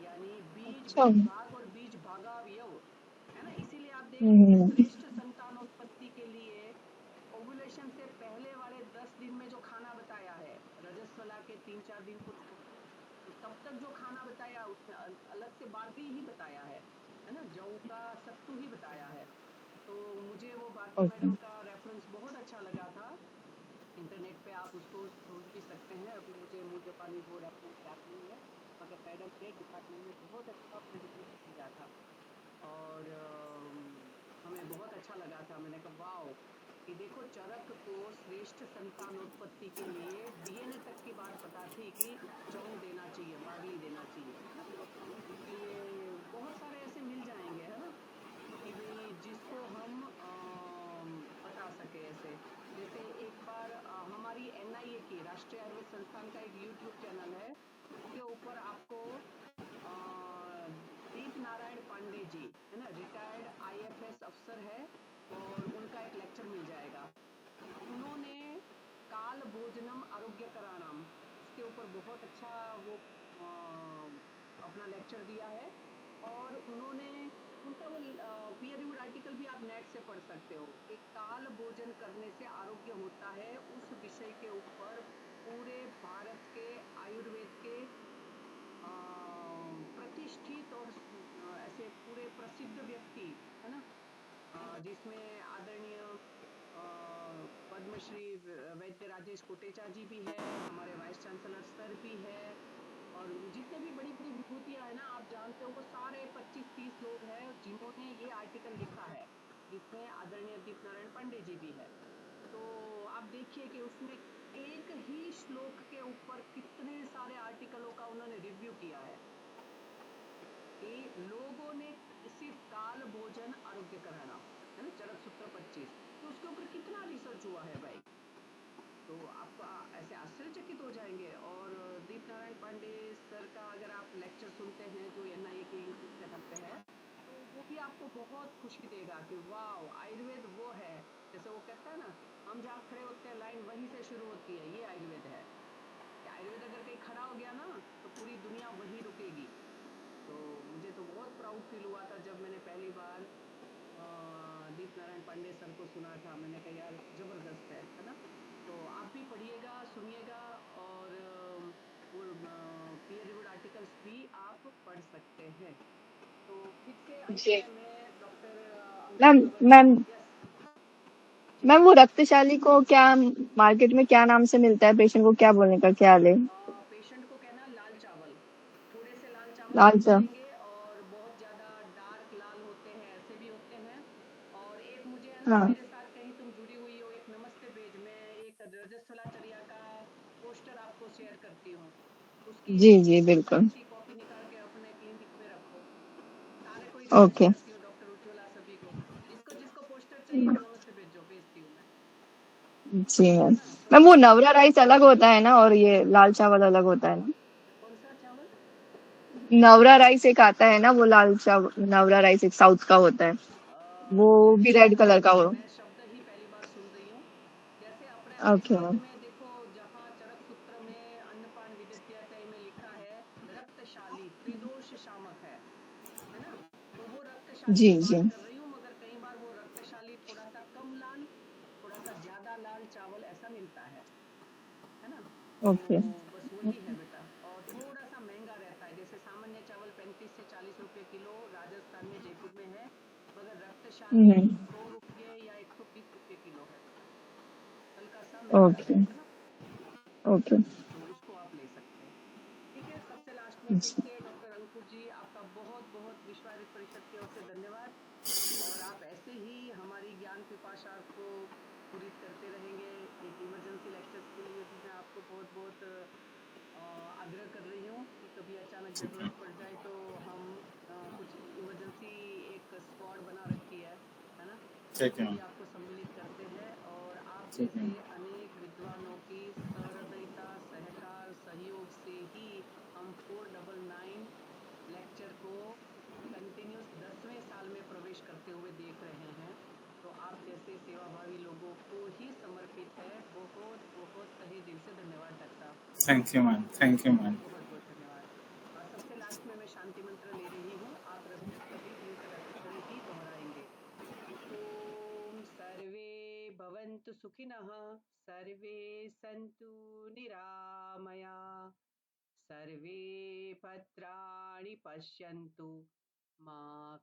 यानी बीज अच्छा। भाग और बीज भागावयव, है ना, इसीलिए आप देखिए श्रेष्ठ संतानोत्पत्ति के लिए ओव्यूलेशन से पहले वाले 10 दिन में जो खाना बताया है, रजस्वला के 3-4 दिन को तो तब तक जो खाना बताया उसमें अलग से बार्ली ही बताया है ना, जौ का सत्तू ही बताया है। तो मुझे वो भारती ओके। मैडम का रेफरेंस बहुत अच्छा लगा था, इंटरनेट पे आप उसको ढूंढ भी सकते हैं, अभी मुझे मुंह जबानी वो रेफरेंस याद नहीं है, मगर मैडम ने डिपार्टमेंट में बहुत अच्छा प्रेजेंटेशन दिया था और हमें बहुत अच्छा लगा था। मैंने कहा वाओ, कि देखो चरक को श्रेष्ठ संतानोत्पत्ति के लिए डीएनए तक की बात पता थी कि जौ देना चाहिए, बार्ली देना चाहिए, है ना, इसलिए बहुत सारे ऐसे मिल जाएंगे, है ना, कि भाई जिसको हम बता सके ऐसे। जैसे एक बार हमारी एनआईए की राष्ट्रीय आयुर्वेद संस्थान का एक यूट्यूब चैनल है, उसके ऊपर आपको दीप नारायण पांडे जी, है ना, रिटायर्ड आईएफएस अफसर है, और उनका एक लेक्चर मिल जाएगा। उन्होंने काल भोजनम आरोग्य कराणाम, उसके ऊपर बहुत अच्छा वो अपना लेक्चर दिया है, और उन्होंने उनका वो पीयर रिव्यूड आर्टिकल भी आप नेट से पढ़ सकते हो कि काल भोजन करने से आरोग्य होता है, उस विषय के ऊपर पूरे भारत के आयुर्वेद के प्रतिष्ठित और ऐसे पूरे प्रसिद्ध व्यक्ति, है ना, जिसमें आदरणीय पद्मश्री वैद्य राजेश कोटेचा जी भी है, हमारे वाइस चांसलर सर भी है, और जितने भी बड़ी बड़ी विभूतियां है ना, आप जानते हो वो सारे 25-30 लोग हैं जिन्होंने ये आर्टिकल लिखा है, जिसमें आदरणीय दीप नारायण पांडे जी भी है। तो आप देखिए कि उसमें एक ही श्लोक के ऊपर कितने सारे आर्टिकलों का उन्होंने रिव्यू किया है, कि लोगों ने सिर्फ काल भोजन आरोग्य कराना, है ना, चरक सूत्र 25, तो उसके ऊपर कितना रिसर्च हुआ है भाई, तो आप ऐसे आश्चर्यचकित हो जाएंगे। और दीप नारायण पांडे सर का अगर आप लेक्चर सुनते हैं जो एनआईए के यूट्यूब चैनल पे है, तो वो भी आपको बहुत खुशी देगा कि वाह, आयुर्वेद वो है, जैसे वो कहता है ना, हम जहाँ खड़े होते हैं लाइन वहीं से शुरू होती है, ये आयुर्वेद है। कि आयुर्वेद अगर कहीं खड़ा हो गया ना तो पूरी दुनिया वहीं रुकेगी। तो मुझे तो बहुत प्राउड फील हुआ था जब मैंने पहली बार दीप नारायण पांडे सर को सुना था, मैंने कहा यार जबरदस्त है ना। तो आप भी पढ़िएगा, सुनिएगा, और वो पीयर रिव्यूड आर्टिकल्स भी आप पढ़ सकते हैं। तो फिर से अंत जी में मैं डॉक्टर मैम अंकिता मैम जी मैम वो रक्तशाली को क्या मार्केट में क्या नाम से मिलता है, पेशेंट को क्या बोलने का ख्याल है? पेशेंट को कहना लाल चावल, थोड़े से लाल चावल लाल आप सा। मिलेंगे, और बहुत ज्यादा डार्क लाल होते हैं, ऐसे भी होते हैं। और एक मुझे है ना, हाँ मेरे साथ कहीं तुम जुड़ी हुई हो, एक नमस्ते पेज में एक रजस्वलाचर्या का पोस्टर आपको शेयर करती हूँ, उसकी जी एक जी 1 बिल्कुल। साइज की कॉपी निकाल के अपने क्लिनिक में रखो। सारे को ही रिक्वेस्ट ओके करती हूँ, डॉक्टर उज्ज्वला सभी को, जिसको जिसको पोस्टर चाहिए वो नमस्ते भेजो, भेजती हूँ मैं, जी मैम। है ना। तो मैम वो नवरा राइस अलग होता है ना, और ये लाल चावल अलग होता है ना? कौन सा चावल? नवरा राइस एक आता है ना, वो लाल चावल, नवरा राइस एक साउथ का होता है, वो भी रेड कलर का हो। मैं शब्द ही पहली बार सुन रही हूँ। जैसे अपने ओके आयुर्वेद मैम। में देखो, जहाँ चरक सूत्र में अन्नपान विद्याध्याय में लिखा है रक्तशाली त्रिदोष शामक है ना, तो वो रक्तशाली जी की जी बात कर रही हूँ, मगर कई बार वो रक्तशाली थोड़ा सा कम लाल, थोड़ा सा ज्यादा लाल चावल ऐसा मिलता है ना। तो ओके बस वही है बेटा, और थोड़ा सा महंगा रहता है, जैसे सामान्य चावल 35 से 40 रुपए किलो राजस्थान में जयपुर में है, मगर रक्तशाली 100 रुपये या 120 रुपये किलो है, हल्का सा महंगा ओके है ना। ओके तो उसको आप ले सकते हैं। ठीक है, सबसे लास्ट में फिर से डॉक्टर अंकुर जी आपका बहुत बहुत विश्व आयुर्वेद परिषद की ओर से धन्यवाद, और आप ऐसे ही हमारी ज्ञान पिपाशा को पूरी करते रहेंगे। एक इमरजेंसी लेक्चर्स के लिए भी मैं आपको बहुत बहुत आग्रह कर रही हूँ कि कभी अचानक ठीक है जरूरत पड़ जाए तो हम कुछ इमरजेंसी एक स्क्वाड बना रखी है ना, ठीक उसमें है भी आपको सम्मिलित करते हैं। और आप ठीक है जैसे अनेक विद्वानों की सहृदयता, सहकार, सहयोग से ही हम 499 लेक्चर को कंटिन्यूस 10वें साल में प्रवेश करते हुए देख रहे हैं। तो आप जैसे सेवाभावी लोगों को ही समर्पित है। बहुत बहुत तहे दिल से धन्यवाद डॉक्टर साहब। Thank you ma'am, thank you ma'am. बहुत बहुत धन्यवाद। सबसे लास्ट में मैं शांति मंत्र ले रही हूँ, आप सभी मिलकर रहकर ही दोहराएंगे। ओम सर्वे भवन्तु सुखिनः, सर्वे सन्तु निरामया, सर्वे भद्राणि पश्यन्तु, मा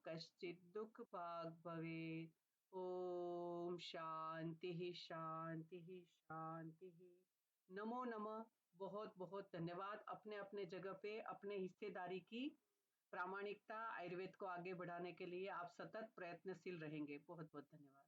कश्चित् दुःखभाग् भवेत्। ओम शांति शांति शांति। नमो नमः। बहुत बहुत धन्यवाद। अपने अपने जगह पे अपने हिस्सेदारी की प्रामाणिकता आयुर्वेद को आगे बढ़ाने के लिए आप सतत प्रयत्नशील रहेंगे। बहुत बहुत धन्यवाद।